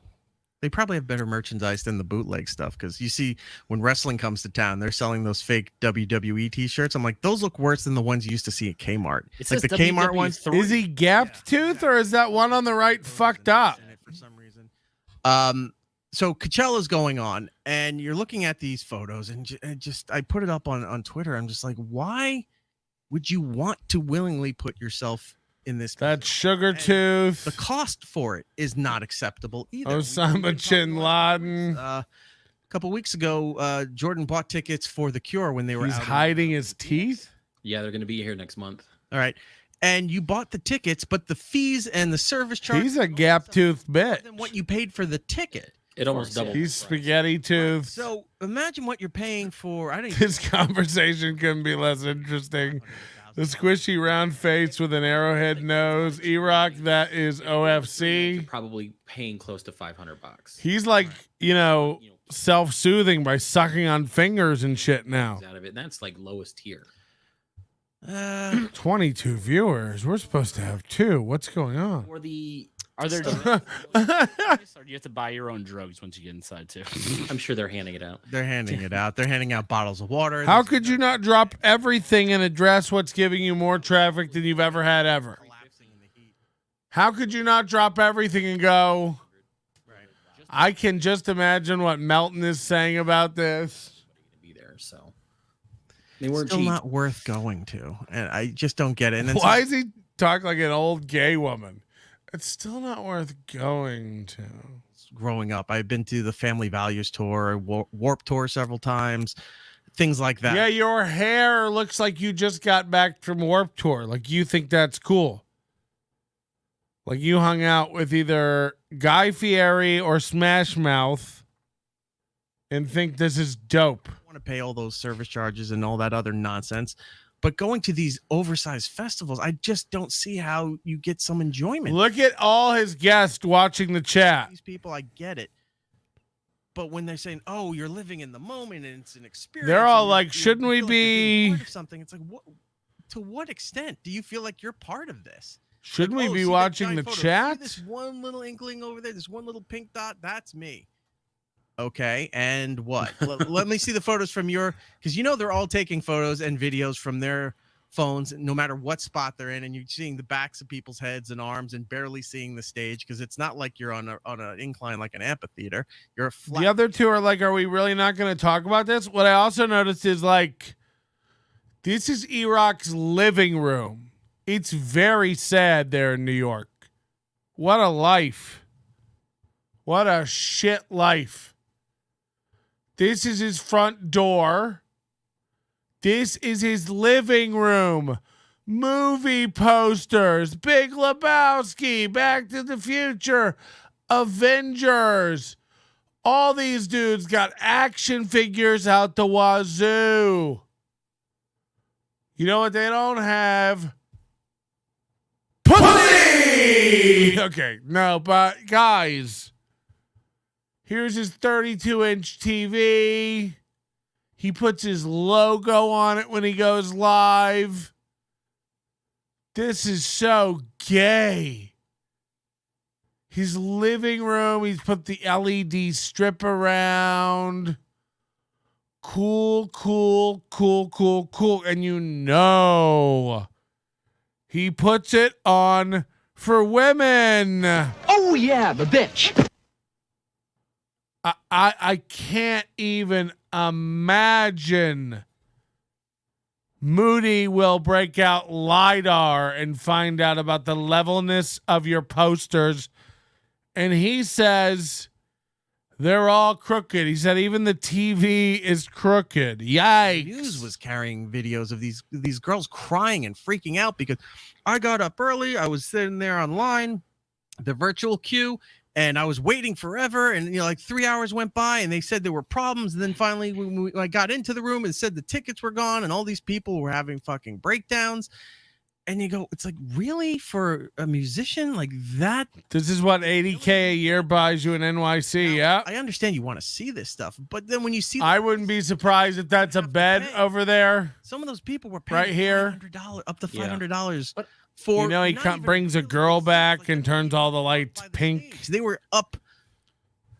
They probably have better merchandise than the bootleg stuff because you see when wrestling comes to town, they're selling those fake WWE T-shirts. I'm like, those look worse than the ones you used to see at Kmart. It Like says the Kmart ones. WWE3. Is he gapped tooth or is that one on the right fucked up? For some reason. So Coachella's going on, and you're looking at these photos, and I put it up on Twitter. I'm just like, why would you want to willingly put yourself in this? That sugar And tooth. The cost for it is not acceptable either. Osama Bin Laden. A couple weeks ago, Jordan bought tickets for The Cure when they were He's out hiding his teeth. Yeah, they're going to be here next month. All right. And you bought the tickets, but the fees and the service charge He's a gap tooth bitch. than what you paid for the ticket. It almost doubled. He's spaghetti tooth. So imagine what you're paying for. I don't even This conversation couldn't be less interesting. The squishy round face with an arrowhead nose. E-Rock, that is OFC. Probably paying close to $500. He's like, self-soothing by sucking on fingers and shit now. Out of it. That's like lowest tier. 22 viewers. We're supposed to have 2. What's going on? For the Are there drugs? Or do you have to buy your own drugs once you get inside too? I'm sure they're handing it out. They're handing it out. They're handing out bottles of water. How could you not drop everything and address what's giving you more traffic than you've ever had ever? How could you not drop everything and go, I can just imagine what Melton is saying about this. Be there, so they weren't still cheap. not worth going to, and I just don't get it. And then Why is he talking like an old gay woman? It's still not worth going to. Growing up, I've been to the Family Values Tour, Warp Tour several times, things like that. Yeah, your hair looks like you just got back from Warp Tour. Like you think that's cool. Like you hung out with either Guy Fieri or Smash Mouth and think this is dope. I want to pay all those service charges and all that other nonsense. But going to these oversized festivals, I just don't see how you get some enjoyment. Look at all his guests watching the chat. These people, I get it. But when they're saying, "Oh, you're living in the moment and it's an experience," They're all and like, shouldn't we feel like you're being be... part of something? It's like, what? To what extent do you feel like you're part of this? Shouldn't Like, we oh, be see that watching giant the photo? chat? See this one little inkling over there, this one little pink dot, that's me. Okay, and what? Let me see the photos from your, because you know they're all taking photos and videos from their phones, no matter what spot they're in, and you're seeing the backs of people's heads and arms and barely seeing the stage because it's not like you're on an incline like an amphitheater. You're a flat. The other two are like, are we really not going to talk about this? What I also noticed is like, this is E-Rock's living room. It's very sad there in New York. What a life. What a shit life. This is his front door. This is his living room. Movie posters. Big Lebowski. Back to the Future. Avengers. All these dudes got action figures out the wazoo. You know what they don't have? Pussy! Okay, no, but guys, here's his 32-inch TV. He puts his logo on it when he goes live. This is so gay. His living room, he's put the LED strip around. Cool. And you know, he puts it on for women. Oh, yeah, the bitch. I can't even imagine Moody will break out LiDAR and find out about the levelness of your posters. And he says they're all crooked. He said even the TV is crooked. Yikes. The news was carrying videos of these girls crying and freaking out because I got up early. I was sitting there online, the virtual queue, and I was waiting forever. And, like 3 hours went by and they said there were problems. And then finally, when I got into the room and said the tickets were gone and all these people were having fucking breakdowns. And you go, it's like, really, for a musician like that? This is what $80K a year buys you in NYC. Yeah, I understand you want to see this stuff, but then when you see, I wouldn't be surprised if that's a bed over there. Some of those people were paying right here, $500, up to $500 for. You know, he brings a girl back and turns all the lights pink. They were up.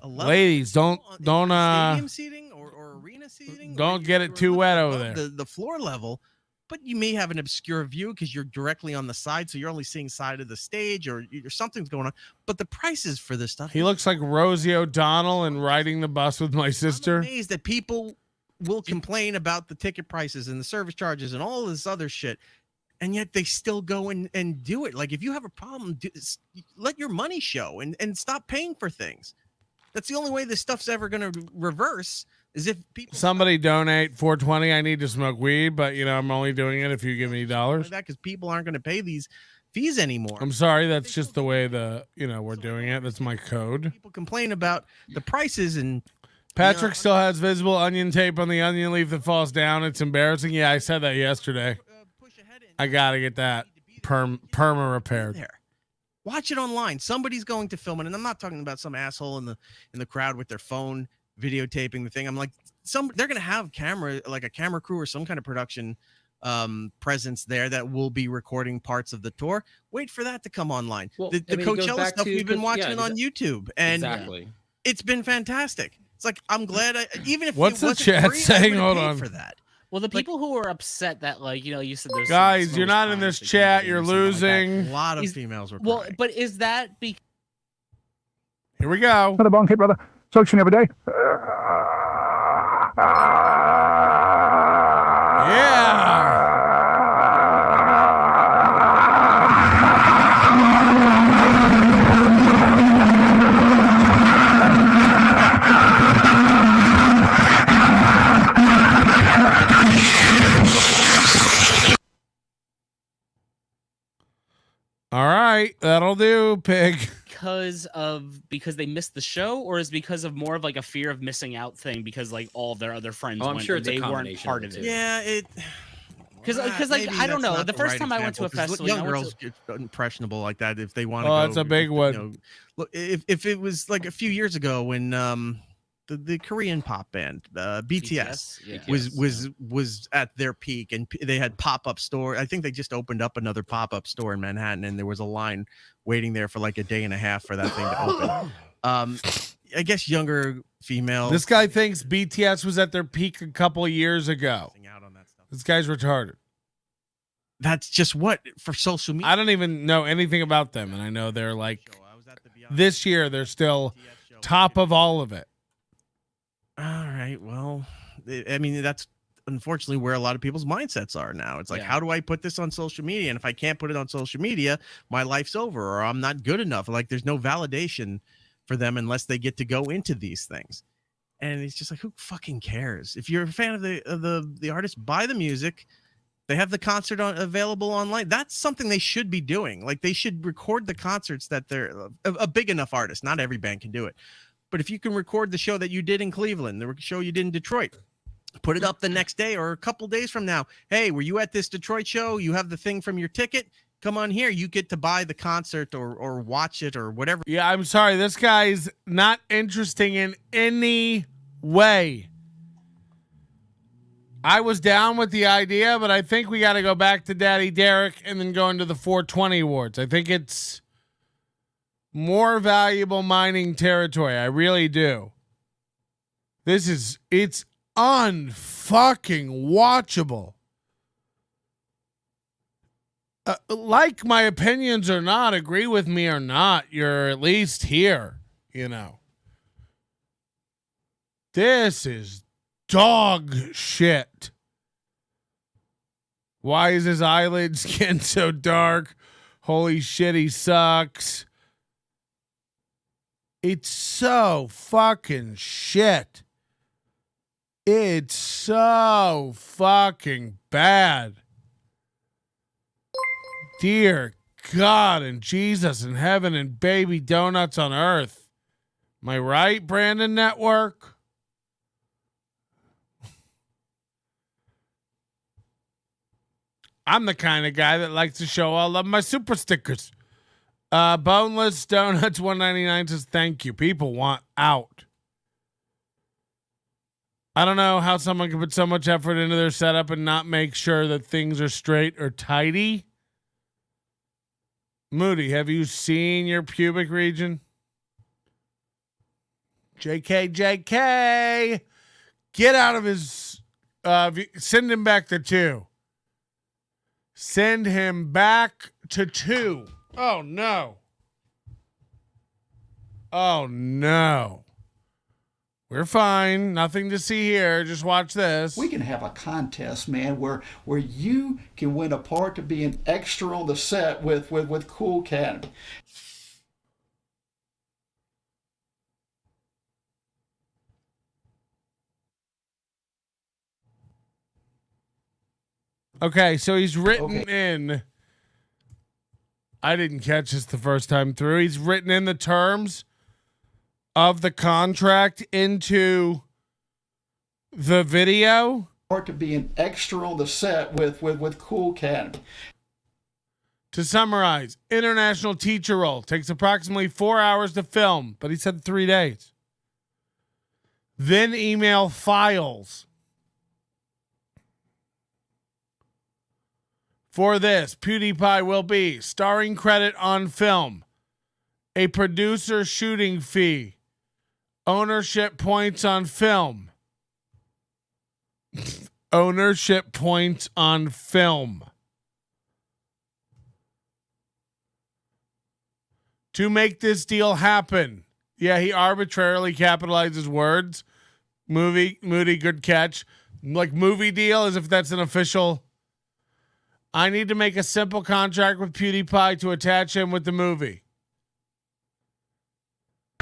Ladies, don't stadium seating or arena seating. Don't get it too wet over there. The floor level. But you may have an obscure view because you're directly on the side, so you're only seeing side of the stage or something's going on. But the prices for this stuff. He looks like Rosie O'Donnell in Riding the Bus with My Sister. I'm amazed that people will complain about the ticket prices and the service charges and all this other shit, and yet they still go and do it. Like, if you have a problem, let your money show and stop paying for things. That's the only way this stuff's ever going to reverse. Is if people somebody donate $420. I need to smoke weed, but I'm only doing it if you give me dollars. That because people aren't going to pay these fees anymore. I'm sorry, that's just the way we're doing it. That's my code. People complain about the prices, and Patrick still has visible onion tape on the onion leaf that falls down. It's embarrassing. Yeah, I said that yesterday. I gotta get that perma repaired. There. Watch it online. Somebody's going to film it, and I'm not talking about some asshole in the crowd with their phone videotaping the thing. I'm like, they're gonna have a camera crew or some kind of production presence there that will be recording parts of the tour. Wait for that to come online. Well, The I mean, it goes Coachella back stuff to we've been Coach- yeah, watching on YouTube, and exactly. it's been fantastic. It's like, I'm glad even if What's it the wasn't chat free, I saying? would've Hold paid on. for that. Well, the people who are upset that, like, you know, you said there's Guys, some you're not in this chat. You're losing. A lot of Is- females were Well, crying. but is that because Here we go. Another bonk hit, brother. Social every day. Yeah. All right, that'll do, pig. because they missed the show, or is because of more of like a fear of missing out thing because like all of their other friends Oh, I'm went sure and it's a they weren't combination part of of the it. two. Yeah, it. Because like maybe I don't that's know. not The first right time I went to a example, 'cause festival, young you know, I went girls to- get impressionable like that if they want to Oh, go. that's a big one. Look, if it was like a few years ago when the Korean pop band BTS yeah. was at their peak, and they had pop-up store. I think they just opened up another pop-up store in Manhattan, and there was a line waiting there for like a day and a half for that thing to open. I guess younger females. This guy thinks BTS was at their peak a couple of years ago. This guy's retarded. That's just what for social media. I don't even know anything about them, and I know they're like this year they're still top of all of it. All right. Well, I mean, that's unfortunately where a lot of people's mindsets are now. It's like, Yeah. how do I put this on social media? And if I can't put it on social media, my life's over, or I'm not good enough. Like, there's no validation for them unless they get to go into these things. And it's just like, who fucking cares? If you're a fan of the artist, buy the music. They have the concert available online. That's something they should be doing. Like, they should record the concerts that they're a big enough artist. Not every band can do it. But if you can record the show that you did in Cleveland, the show you did in Detroit, put it up the next day or a couple days from now. Hey, were you at this Detroit show? You have the thing from your ticket. Come on here. You get to buy the concert or watch it or whatever. Yeah, I'm sorry. This guy's not interesting in any way. I was down with the idea, but I think we got to go back to Daddy Derek and then go into the 420 awards. I think it's more valuable mining territory. I really do. It's unfucking watchable. Like my opinions or not, agree with me or not, you're at least here, you know. This is dog shit. Why is his eyelid skin so dark? Holy shit, he sucks. It's so fucking shit. It's so fucking bad. Dear God and Jesus in heaven and baby donuts on earth. Am I right, Brandon Network? I'm the kind of guy that likes to show all of my super stickers. Boneless Donuts 199 says thank you. People want out. I don't know how someone can put so much effort into their setup and not make sure that things are straight or tidy. Moody, have you seen your pubic region? JK. Get out of his... send him back to 2. Send him back to 2. Oh, no. Oh, no. We're fine. Nothing to see here. Just watch this. We can have a contest, man, where you can win a part to be an extra on the set with Cool Cat. Okay, so he's written in. I didn't catch this the first time through. He's written in the terms of the contract into the video. Part to be an extra on the set with Cool Cat. To summarize, international teacher role takes approximately 4 hours to film, but he said 3 days. Then email files. For this, PewDiePie will be starring credit on film, a producer shooting fee, ownership points on film. Ownership points on film. To make this deal happen. Yeah, he arbitrarily capitalizes words. Moody, good catch. Like movie deal, as if that's an official. I need to make a simple contract with PewDiePie to attach him with the movie.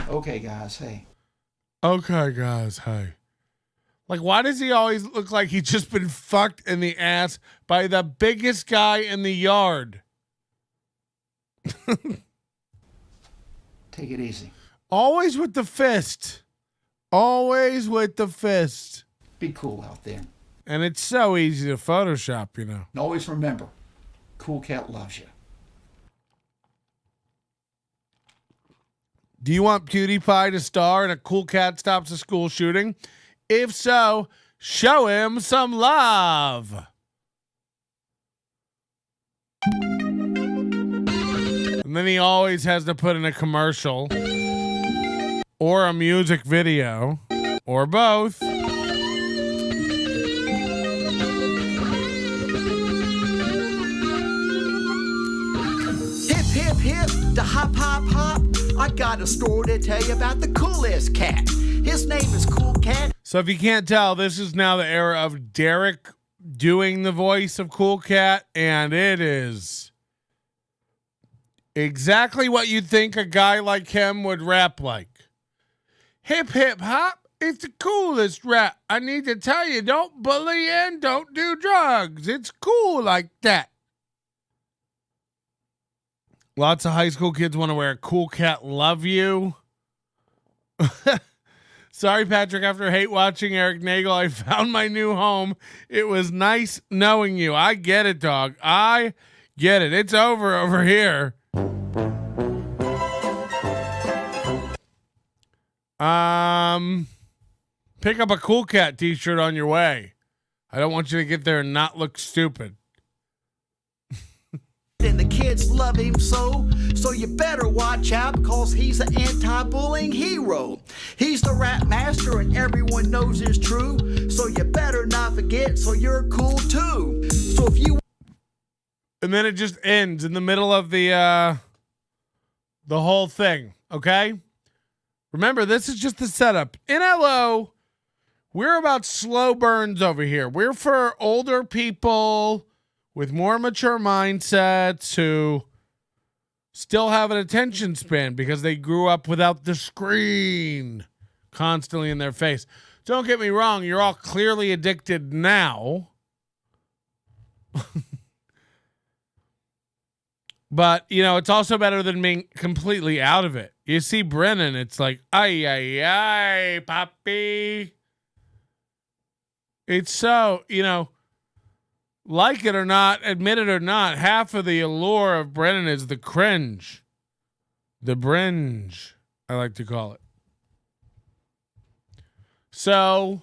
Okay, guys, hey. Okay, guys, hey. Like, why does he always look like he's just been fucked in the ass by the biggest guy in the yard? Take it easy. Always with the fist. Always with the fist. Be cool out there. And it's so easy to Photoshop, you know. And always remember, Cool Cat loves you. Do you want PewDiePie to star in a Cool Cat Stops a School shooting? If so, show him some love. And then he always has to put in a commercial or a music video or both. Hip, hip, hip, the hop, hop, hop. I got a story to tell you about the coolest cat. His name is Cool Cat. So if you can't tell, this is now the era of Derek doing the voice of Cool Cat, and it is exactly what you'd think a guy like him would rap like. Hip, hip, hop. It's the coolest rap. I need to tell you, don't bully and don't do drugs. It's cool like that. Lots of high school kids want to wear a Cool Cat Love You. Sorry, Patrick, after hate watching Erik Nagel, I found my new home. It was nice knowing you. I get it, dog. I get it. It's over here. Pick up a Cool Cat t-shirt on your way. I don't want you to get there and not look stupid. And the kids love him so you better watch out because he's an anti-bullying hero. He's the rap master and everyone knows it's true. So you better not forget, so you're cool too. So if you... And then it just ends in the middle of the whole thing, okay? Remember, this is just the setup. In LO, we're about slow burns over here. We're for older people with more mature mindsets who still have an attention span because they grew up without the screen constantly in their face. Don't get me wrong, you're all clearly addicted now. But, you know, it's also better than being completely out of it. You see Brennan, it's like, ay, ay, ay, papi. It's so, you know, like it or not, admit it or not, half of the allure of Brennan is the cringe. The bringe, I like to call it. So,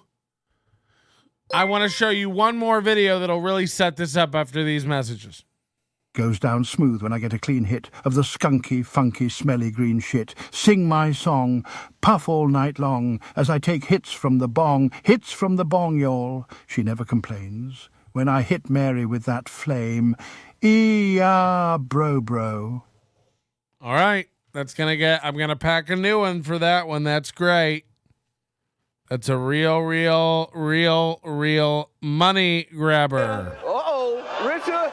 I want to show you one more video that'll really set this up after these messages. Goes down smooth when I get a clean hit of the skunky, funky, smelly green shit. Sing my song, puff all night long, as I take hits from the bong, y'all. She never complains. When I hit Mary with that flame, bro. All right, I'm gonna pack a new one for that one. That's great. That's a real money grabber. Richard!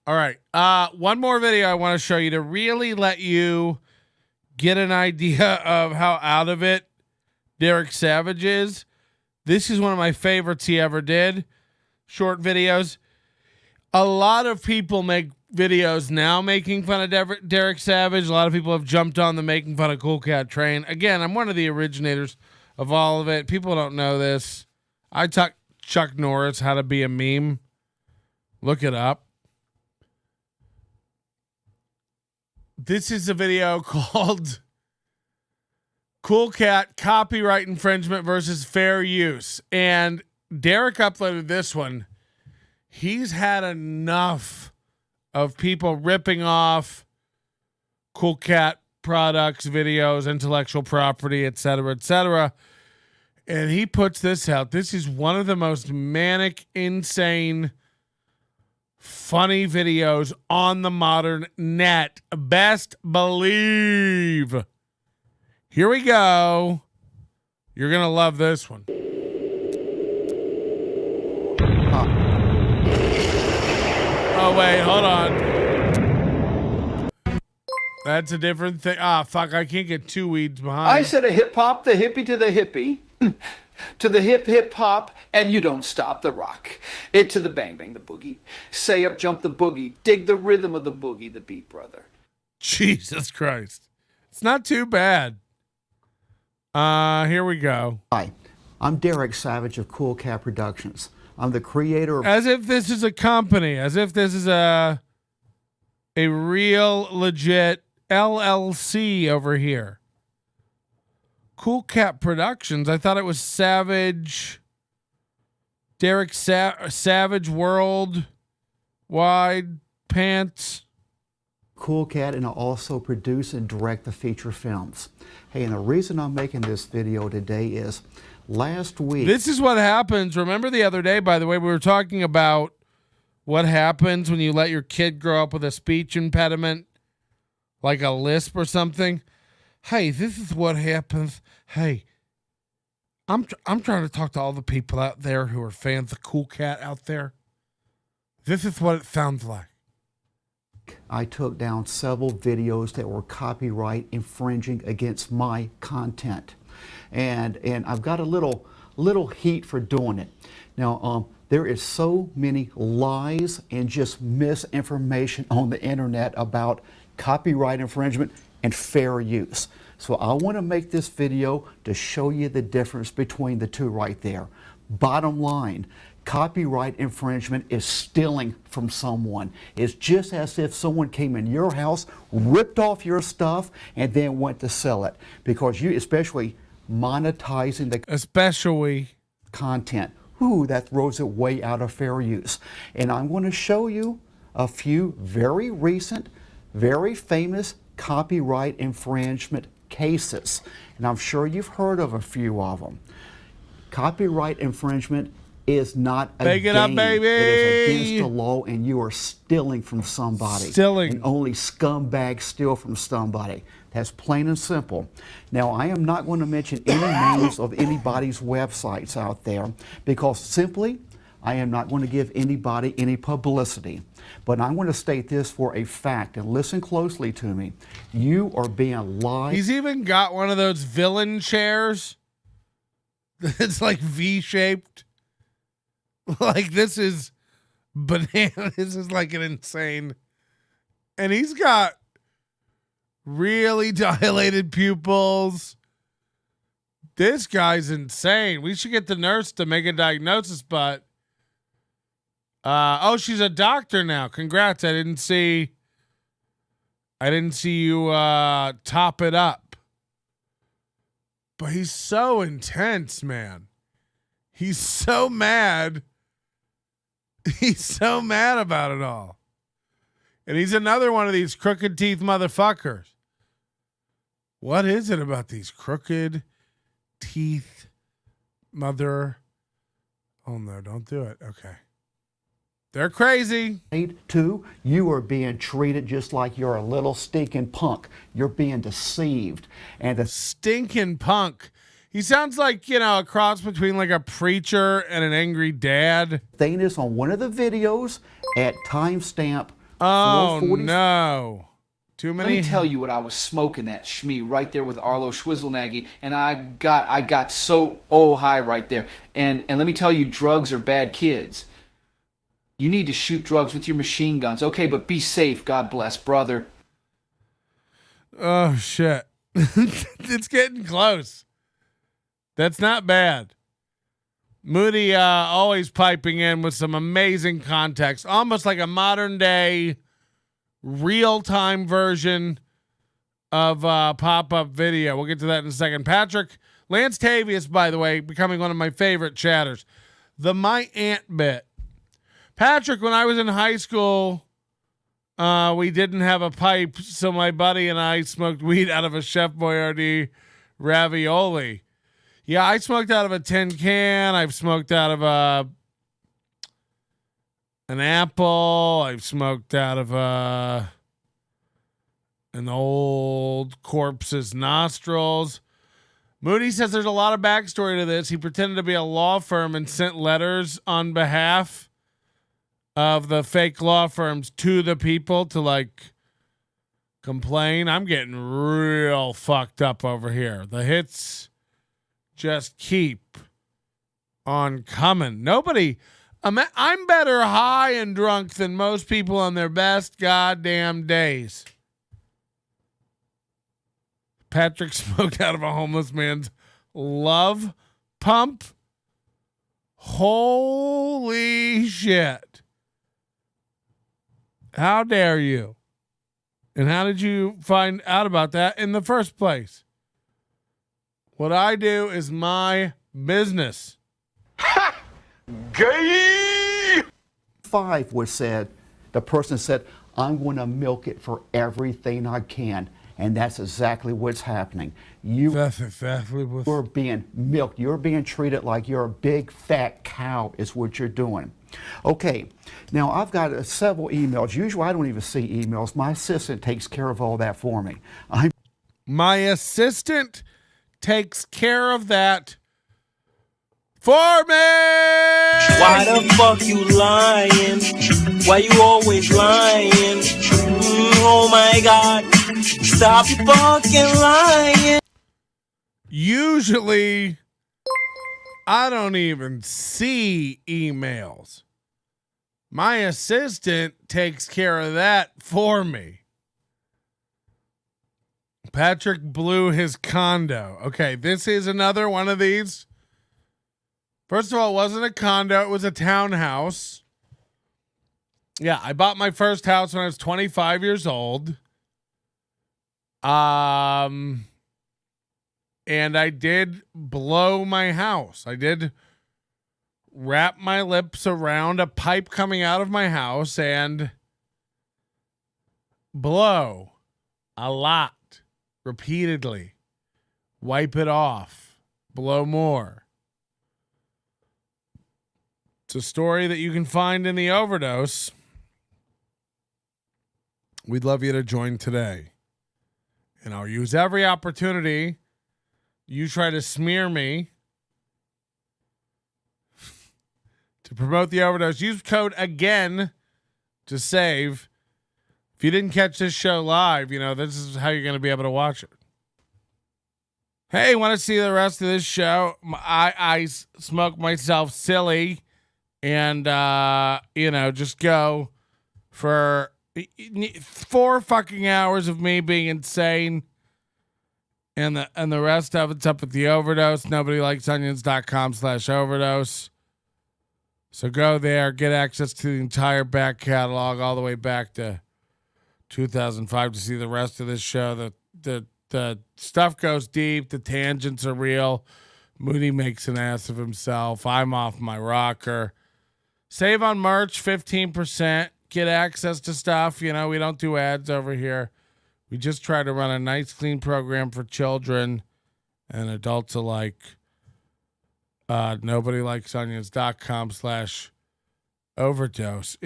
All right. One more video I want to show you to really let you get an idea of how out of it Derek Savage is. This is one of my favorites he ever did. Short videos. A lot of people make videos now making fun of Derek Savage. A lot of people have jumped on the making fun of Cool Cat train. Again, I'm one of the originators of all of it. People don't know this. I taught Chuck Norris how to be a meme. Look it up. This is a video called Cool Cat copyright infringement versus fair use. And Derek uploaded this one. He's had enough of people ripping off Cool Cat products, videos, intellectual property, etc., etc. And he puts this out. This is one of the most manic, insane, funny videos on the modern net. Best believe. Here we go. You're going to love this one. Oh, wait, hold on. That's a different thing. Ah, fuck, I can't get two weeds behind. I said a hip hop, the hippie to the hippie, to the hip hip hop, and you don't stop the rock. It to the bang bang the boogie. Say up jump the boogie, dig the rhythm of the boogie, the beat brother. Jesus Christ. It's not too bad. Here we go. Hi, I'm Derek Savage of Cool Cat Productions. I'm the creator of... As if this is a company, as if this is a real legit LLC over here. Cool Cat Productions. I thought it was Savage. Derek Savage World Wide Pants. Cool Cat, and I also produce and direct the feature films. Hey, and the reason I'm making this video today is last week... This is what happens. Remember the other day, by the way, we were talking about what happens when you let your kid grow up with a speech impediment, like a lisp or something. Hey, this is what happens. Hey, I'm trying to talk to all the people out there who are fans of Cool Cat out there. This is what it sounds like. I took down several videos that were copyright infringing against my content. And I've got a little heat for doing it. Now, there is so many lies and just misinformation on the internet about copyright infringement and fair use. So I want to make this video to show you the difference between the two right there. Bottom line, copyright infringement is stealing from someone. It's just as if someone came in your house, ripped off your stuff, and then went to sell it. Because you, especially monetizing the content, ooh, that throws it way out of fair use. And I'm going to show you a few very recent, very famous copyright infringement cases. And I'm sure you've heard of a few of them. Copyright infringement is not a Bake it game. up, baby. It is against the law, and you are stealing from somebody. Stealing. And only scumbags steal from somebody. That's plain and simple. Now, I am not going to mention any names of anybody's websites out there because simply, I am not going to give anybody any publicity. But I'm going to state this for a fact, and listen closely to me. You are being lied. He's even got one of those villain chairs. It's like V-shaped. Like this is banana. This is like an insane. And he's got really dilated pupils. This guy's insane. We should get the nurse to make a diagnosis, but oh, she's a doctor now. Congrats. I didn't see you top it up. But he's so intense, man. He's so mad. He's so mad about it all. And he's another one of these crooked teeth motherfuckers. What is it about these crooked teeth mother? Oh no, don't do it. Okay. They're crazy. Two, you are being treated just like you're a little stinking punk. You're being deceived. And the stinking punk. He sounds like, you know, a cross between like a preacher and an angry dad. Thing is, on one of the videos at timestamp. Oh no. Too many. Let me tell you what I was smoking that shmee right there with Arlo Schwizzlenaggy, and I got so high right there. And let me tell you, drugs are bad kids. You need to shoot drugs with your machine guns. Okay, but be safe. God bless, brother. Oh shit. It's getting close. That's not bad. Moody always piping in with some amazing context, almost like a modern day real-time version of pop-up video. We'll get to that in a second. Patrick, Lance Tavius, by the way, becoming one of my favorite chatters. The My Aunt bit. Patrick, when I was in high school, we didn't have a pipe, so my buddy and I smoked weed out of a Chef Boyardee ravioli. Yeah, I smoked out of a tin can. I've smoked out of an apple. I've smoked out of an old corpse's nostrils. Moody says there's a lot of backstory to this. He pretended to be a law firm and sent letters on behalf of the fake law firms to the people to like complain. I'm getting real fucked up over here. The hits just keep on coming. I'm better high and drunk than most people on their best goddamn days. Patrick smoked out of a homeless man's love pump. Holy shit. How dare you? And how did you find out about that in the first place? What I do is my business. Ha! Gay! 5 was said, the person said, I'm going to milk it for everything I can. And that's exactly what's happening. That's exactly what's... You're being milked. You're being treated like you're a big fat cow is what you're doing. Okay, now I've got several emails. Usually I don't even see emails. My assistant takes care of all that for me. My assistant takes care of that for me! Why the fuck you lying? Why you always lying? Oh my God. Stop fucking lying. Usually, I don't even see emails. My assistant takes care of that for me. Patrick blew his condo. Okay, this is another one of these. First of all, it wasn't a condo, it was a townhouse. Yeah, I bought my first house when I was 25 years old. And I did blow my house. I did wrap my lips around a pipe coming out of my house and blow a lot repeatedly. Wipe it off. Blow more. It's a story that you can find in the overdose. We'd love you to join today. And I'll use every opportunity you try to smear me to promote the overdose. Use code AGAIN to save. If you didn't catch this show live, this is how you're going to be able to watch it. Hey, want to see the rest of this show? I smoke myself silly and, just go for 4 fucking hours of me being insane. And the rest of it's up at the overdose. NobodyLikesOnions.com/overdose. So go there, get access to the entire back catalog all the way back to 2005 to see the rest of this show. The stuff goes deep. The tangents are real. Moody makes an ass of himself. I'm off my rocker. Save on merch, 15%. Get access to stuff. We don't do ads over here. We just try to run a nice, clean program for children and adults alike. NobodyLikesOnions.com/overdose.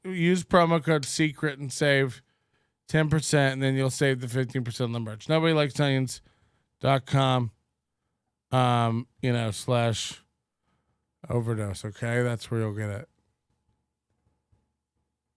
Use promo code SECRET and save 10%, and then you'll save the 15% on the merch. NobodyLikesOnions.com, /overdose. Okay, that's where you'll get it.